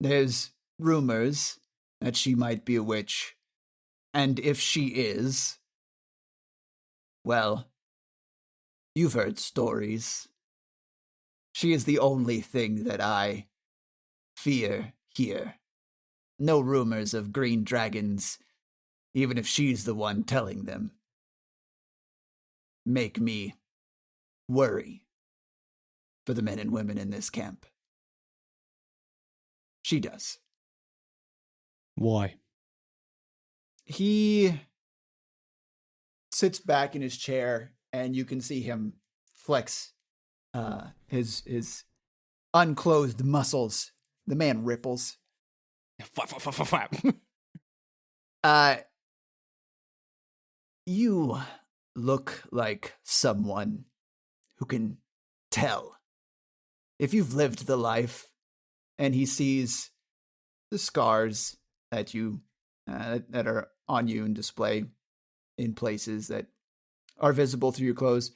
There's rumors that she might be a witch. And if she is, well, you've heard stories. She is the only thing that I fear here. No rumors of green dragons, even if she's the one telling them, make me worry for the men and women in this camp. She does. Why? He sits back in his chair, and you can see him flex his unclothed muscles. The man ripples. You look like someone who can tell. If you've lived the life, and he sees the scars that that are on you and display in places that are visible through your clothes,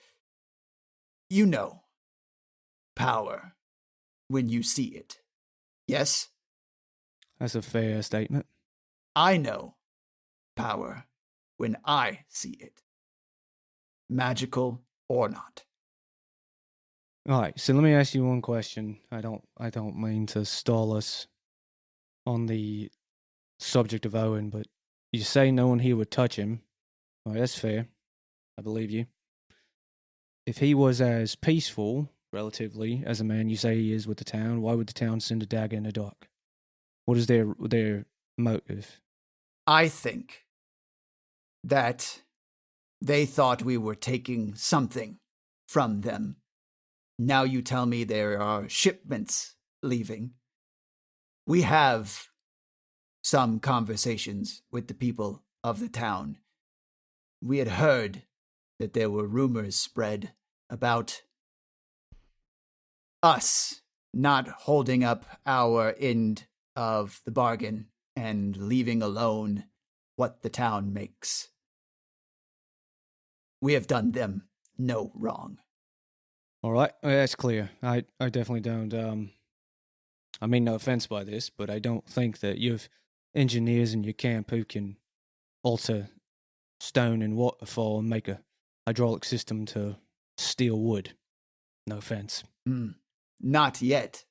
you know power when you see it. Yes? That's a fair statement. I know power when I see it. Magical or not. All right, so let me ask you one question. I don't mean to stall us on the subject of Owen, but you say no one here would touch him. All right, that's fair. I believe you. If he was as peaceful, relatively, as a man you say he is with the town, why would the town send a dagger in the dark? What is their motive? I think that they thought we were taking something from them. Now you tell me there are shipments leaving. We have some conversations with the people of the town. We had heard that there were rumors spread about us not holding up our end of the bargain and leaving alone what the town makes. We have done them no wrong. All right, that's clear. I definitely don't. I mean no offense by this, but I don't think that you have engineers in your camp who can alter stone and waterfall and make a hydraulic system to steel wood. No offense. Not yet.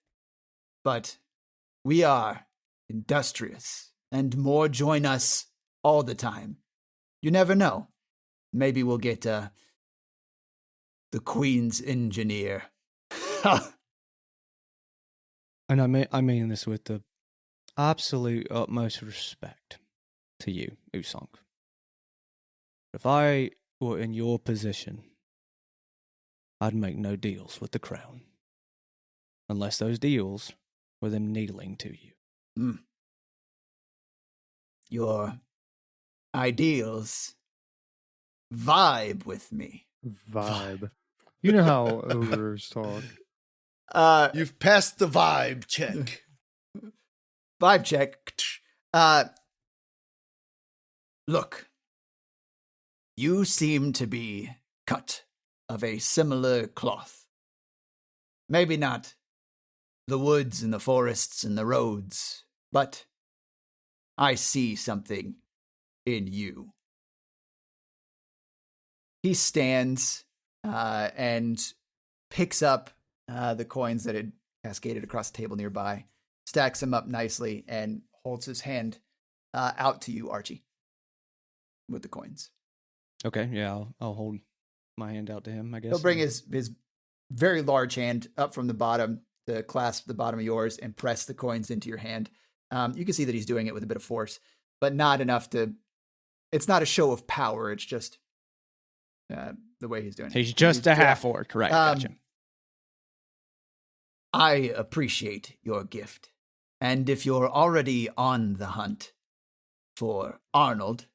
But we are industrious, and more join us all the time. You never know. Maybe we'll get the Queen's engineer. And I mean this with the absolute utmost respect to you, Usong. If I were in your position, I'd make no deals with the crown. Unless those deals were them needling to you. Your ideals vibe with me. Vibe. You know how ogres talk. You've passed the vibe check. Vibe check. Look, you seem to be cut of a similar cloth. Maybe not the woods and the forests and the roads, but I see something in you. He stands and picks up the coins that had cascaded across the table nearby stacks them up nicely, and holds his hand out to you, Archie, with the coins. Okay, yeah, I'll hold my hand out to him, I guess. He'll bring his very large hand up from the bottom to clasp the bottom of yours and press the coins into your hand. You can see that he's doing it with a bit of force, but not enough to... It's not a show of power. It's just the way he's doing it. He's just a half-orc, right, gotcha. I appreciate your gift. And if you're already on the hunt for Arnold,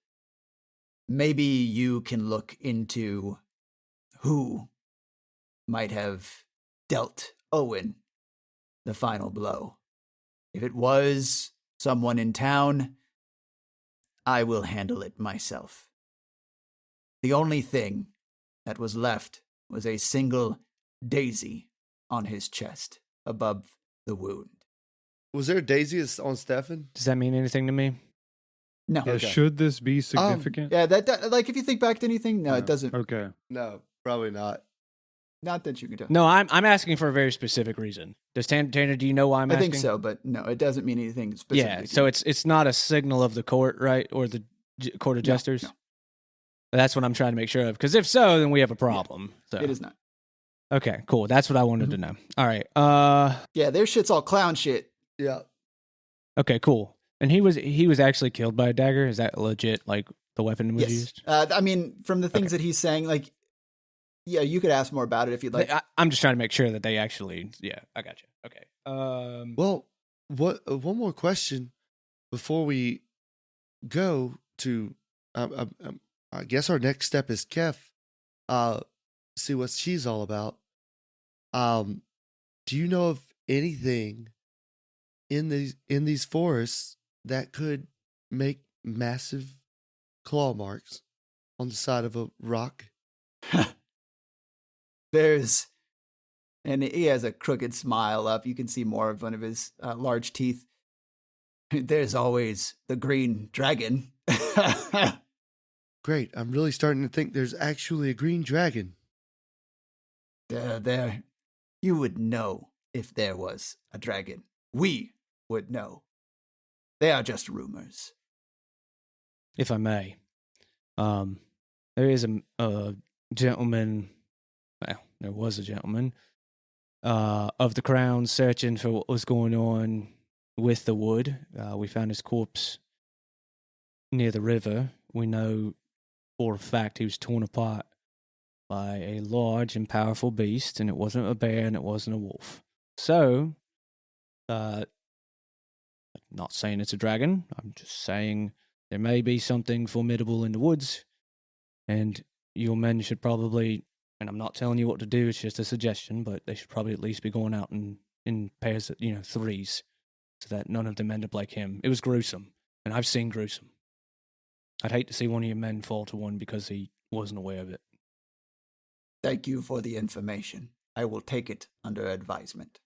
maybe you can look into who might have dealt Owen the final blow. If it was someone in town, I will handle it myself. The only thing that was left was a single daisy on his chest above the wound. Was there a daisy on Stefan? Does that mean anything to me? No. Yeah, should this be significant? Yeah, that like if you think back to anything, no, it doesn't. Okay. No, probably not. Not that you can tell. No, I'm asking for a very specific reason. Does Tanner, do you know why I'm asking? I think so, but no, it doesn't mean anything specific. Yeah, so it's not a signal of the court, right? Or the court of jesters? No. That's what I'm trying to make sure of. Because if so, then we have a problem. Yeah, so. it is not. Okay, cool. That's what I wanted to know. All right. Yeah, their shit's all clown shit. Yeah. Okay, cool. And he was actually killed by a dagger? Is that legit, like, the weapon was used? I mean, from the things that he's saying, like, yeah, you could ask more about it if you'd like. I'm just trying to make sure that they actually, yeah, I got you. Okay. Well, one more question before we go to, I guess our next step is Kef. See what she's all about. Do you know of anything in these forests that could make massive claw marks on the side of a rock? And he has a crooked smile up. You can see more of one of his large teeth. There's always the green dragon. Great. I'm really starting to think there's actually a green dragon. There. You would know if there was a dragon. We would know. They are just rumors. If I may, there is a gentleman, well, there was a gentleman of the crown searching for what was going on with the wood. We found his corpse near the river. We know for a fact he was torn apart by a large and powerful beast, and it wasn't a bear and it wasn't a wolf. So, not saying it's a dragon, I'm just saying there may be something formidable in the woods, and your men should probably, and I'm not telling you what to do, it's just a suggestion, but they should probably at least be going out in pairs of, threes, so that none of them end up like him. It was gruesome, and I've seen gruesome. I'd hate to see one of your men fall to one because he wasn't aware of it. Thank you for the information. I will take it under advisement.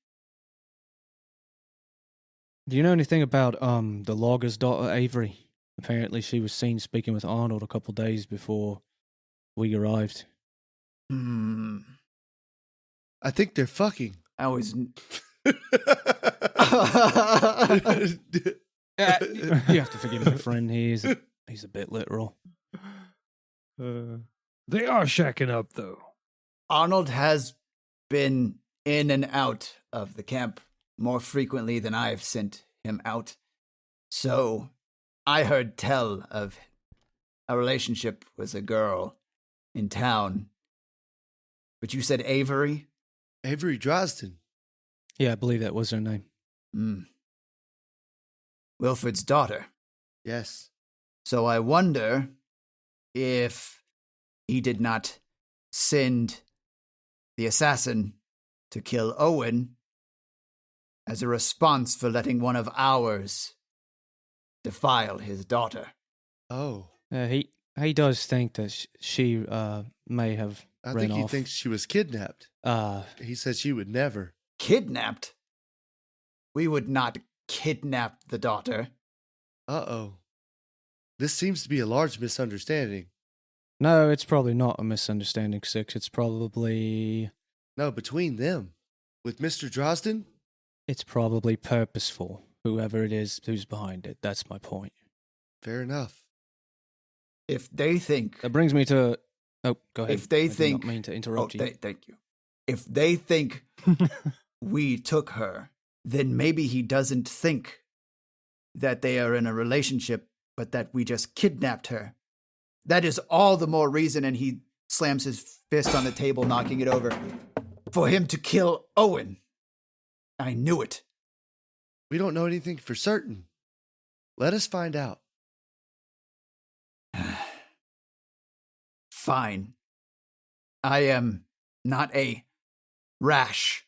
Do you know anything about the logger's daughter, Avery? Apparently she was seen speaking with Arnold a couple days before we arrived. I think they're fucking. I always... You have to forgive my friend. He's a bit literal. They are shacking up, though. Arnold has been in and out of the camp more frequently than I've sent him out. So I heard tell of a relationship with a girl in town. But you said Avery? Avery Drosden. Yeah, I believe that was her name. Wilfred's daughter. Yes. So I wonder if he did not send the assassin to kill Owen as a response for letting one of ours defile his daughter. Oh. He does think that she may have I ran think he off. thinks she was kidnapped. He said she would never. Kidnapped? We would not kidnap the daughter. Uh-oh. This seems to be a large misunderstanding. No, it's probably not a misunderstanding, Six. It's probably... No, between them. With Mr. Drosden? It's probably purposeful, whoever it is who's behind it. That's my point. Fair enough. If they think, That brings me to... Oh, go ahead. if they I did think, not mean to interrupt you. thank you. If they think we took her, then maybe he doesn't think that they are in a relationship, but that we just kidnapped her. That is all the more reason, and he slams his fist on the table, knocking it over, for him to kill Owen. I knew it. We don't know anything for certain. Let us find out. Fine. I am not a rash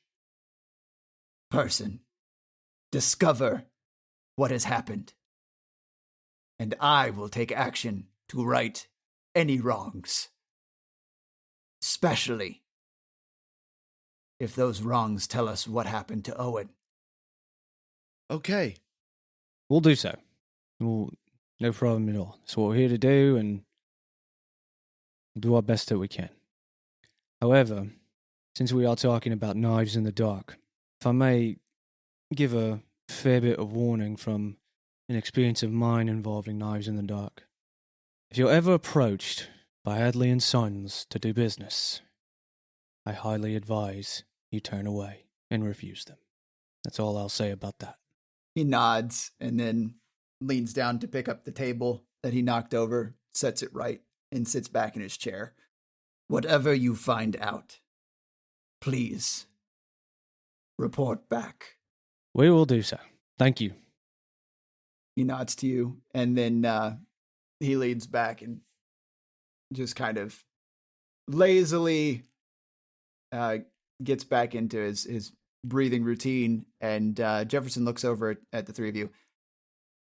person. Discover what has happened, and I will take action to right any wrongs, especially if those wrongs tell us what happened to Owen. Okay. We'll do so. No problem at all. That's what we're here to do, and we'll do our best that we can. However, since we are talking about knives in the dark, if I may give a fair bit of warning from an experience of mine involving knives in the dark. If you're ever approached by Hadley and Sons to do business, I highly advise you turn away and refuse them. That's all I'll say about that. He nods and then leans down to pick up the table that he knocked over, sets it right, and sits back in his chair. Whatever you find out, please report back. We will do so. Thank you. He nods to you, and then he leans back and just kind of lazily gets back into his breathing routine. And Jefferson looks over at the three of you.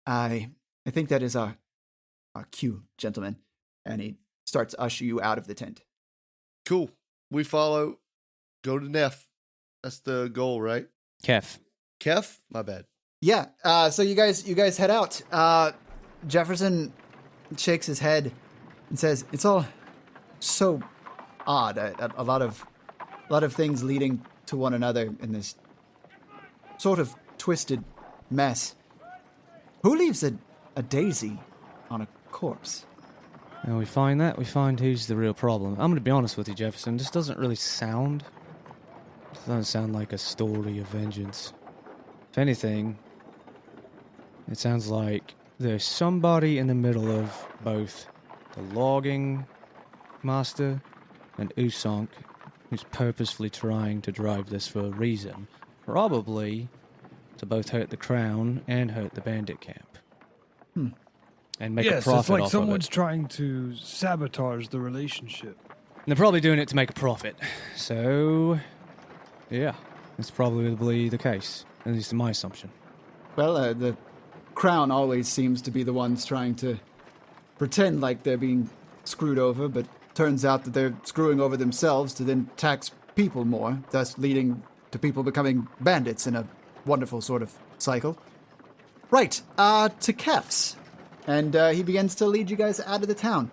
I think that is our cue, gentlemen. And he starts to usher you out of the tent. Cool. We follow. Go to Neff. That's the goal, right? Kef. Kef? My bad. Yeah. So you guys head out. Jefferson shakes his head and says, "It's all so odd. A lot of things leading to one another in this sort of twisted mess. Who leaves a daisy on a corpse?" And we find who's the real problem. I'm going to be honest with you, Jefferson. This doesn't sound like a story of vengeance. If anything, it sounds like there's somebody in the middle of both the logging master and Usonk who's purposefully trying to drive this for a reason. Probably to both hurt the crown and hurt the bandit camp. And make a Yes, profit it's like off someone's of it. trying to sabotage the relationship. And they're probably doing it to make a profit. So, yeah, that's probably the case. At least in my assumption. Well, the crown always seems to be the ones trying to pretend like they're being screwed over, but turns out that they're screwing over themselves to then tax people more, thus leading to people becoming bandits in a wonderful sort of cycle. Right, to Kef's. And he begins to lead you guys out of the town.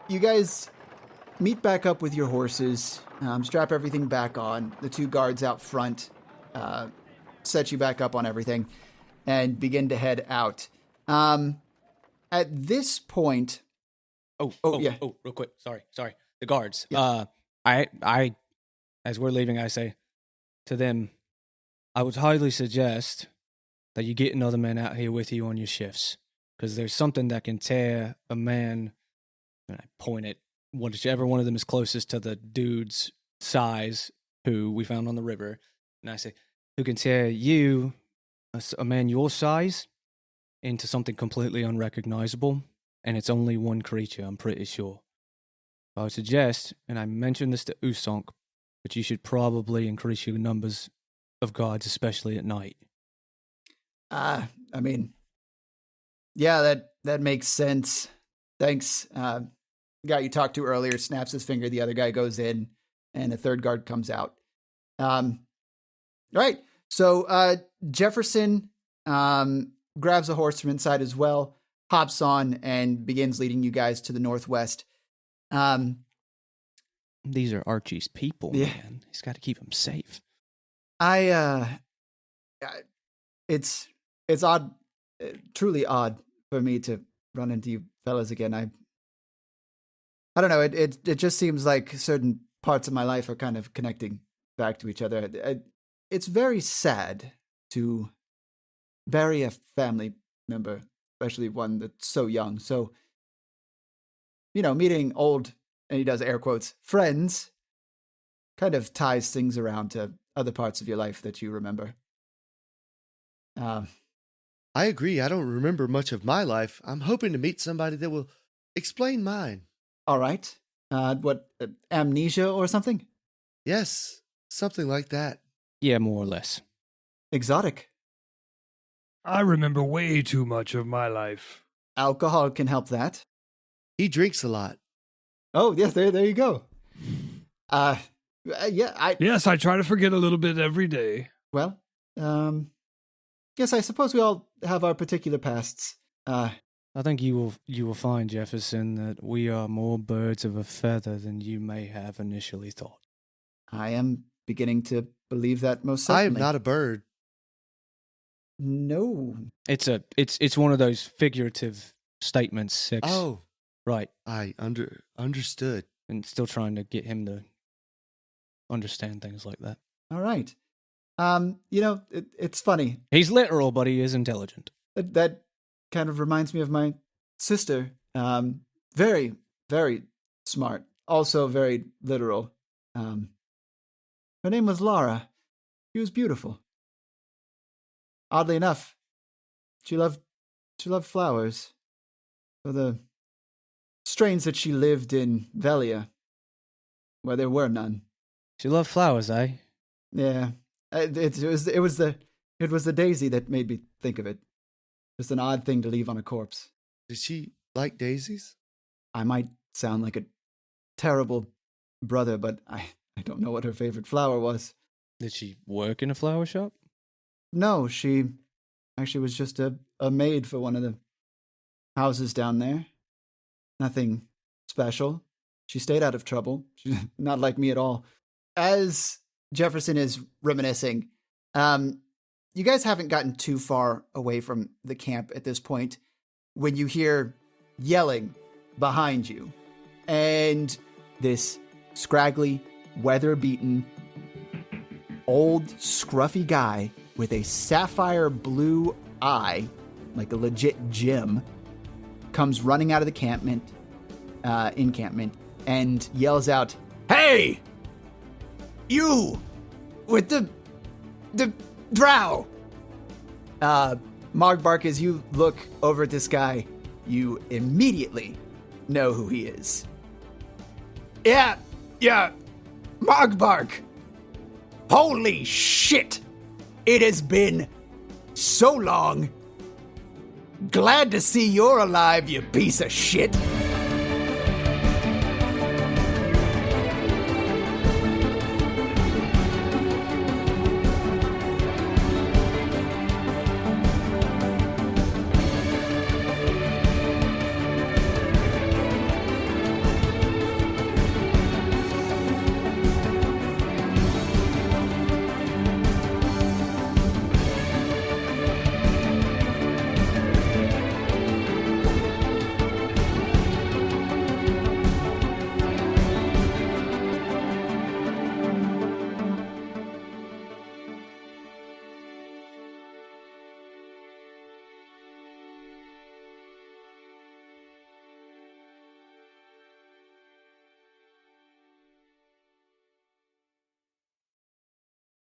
You guys meet back up with your horses, strap everything back on. The two guards out front set you back up on everything, and begin to head out. At this point... Oh, real quick. Sorry. The guards. Yeah. I, as we're leaving, I say to them, I would highly suggest that you get another man out here with you on your shifts. Because there's something that can tear a man, and I point at whichever one of them is closest to the dude's size who we found on the river. And I say, who can tear you, a man your size, into something completely unrecognizable. And it's only one creature, I'm pretty sure. I would suggest, and I mentioned this to Usonk, but you should probably increase your numbers of guards, especially at night. Yeah, that makes sense. Thanks. The guy you talked to earlier snaps his finger. The other guy goes in, and a third guard comes out. All right. So Jefferson grabs a horse from inside as well, hops on, and begins leading you guys to the northwest. These are Archie's people, Yeah. man. He's got to keep them safe. I it's odd, truly odd for me to run into you fellas again. I don't know. It just seems like certain parts of my life are kind of connecting back to each other. It's very sad to bury a family member, especially one that's so young. So, meeting old, and he does air quotes, friends, kind of ties things around to other parts of your life that you remember. I agree. I don't remember much of my life. I'm hoping to meet somebody that will explain mine. All right. Amnesia or something? Yes, something like that. Yeah, more or less. Exotic. I remember way too much of my life. Alcohol can help that. He drinks a lot. Oh, yes, there you go. Yes, I try to forget a little bit every day. Well, yes, I suppose we all have our particular pasts. I think you will find, Jefferson, that we are more birds of a feather than you may have initially thought. I am beginning to believe that most I certainly. am not a bird. No. It's one of those figurative statements, Six. Oh, Right. I understood. And still trying to get him to understand things like that. All right. It's funny. He's literal, but he is intelligent. That kind of reminds me of my sister. Very, very smart. Also very literal. Her name was Laura. She was beautiful. Oddly enough, she loved flowers. So the strains that she lived in Velia, where there were none. She loved flowers, eh? Yeah, it was the daisy that made me think of it. Just an odd thing to leave on a corpse. Did she like daisies? I might sound like a terrible brother, but I don't know what her favorite flower was. Did she work in a flower shop? No, she actually was just a maid for one of the houses down there. Nothing special. She stayed out of trouble. She's not like me at all. As Jefferson is reminiscing, you guys haven't gotten too far away from the camp at this point when you hear yelling behind you. And this scraggly, weather-beaten, old, scruffy guy with a sapphire blue eye, like a legit gem, comes running out of the encampment and yells out, "Hey! You! With the drow!" Margbark, as you look over at this guy, you immediately know who he is. Yeah, Margbark! Holy shit! It has been so long. Glad to see you're alive, you piece of shit.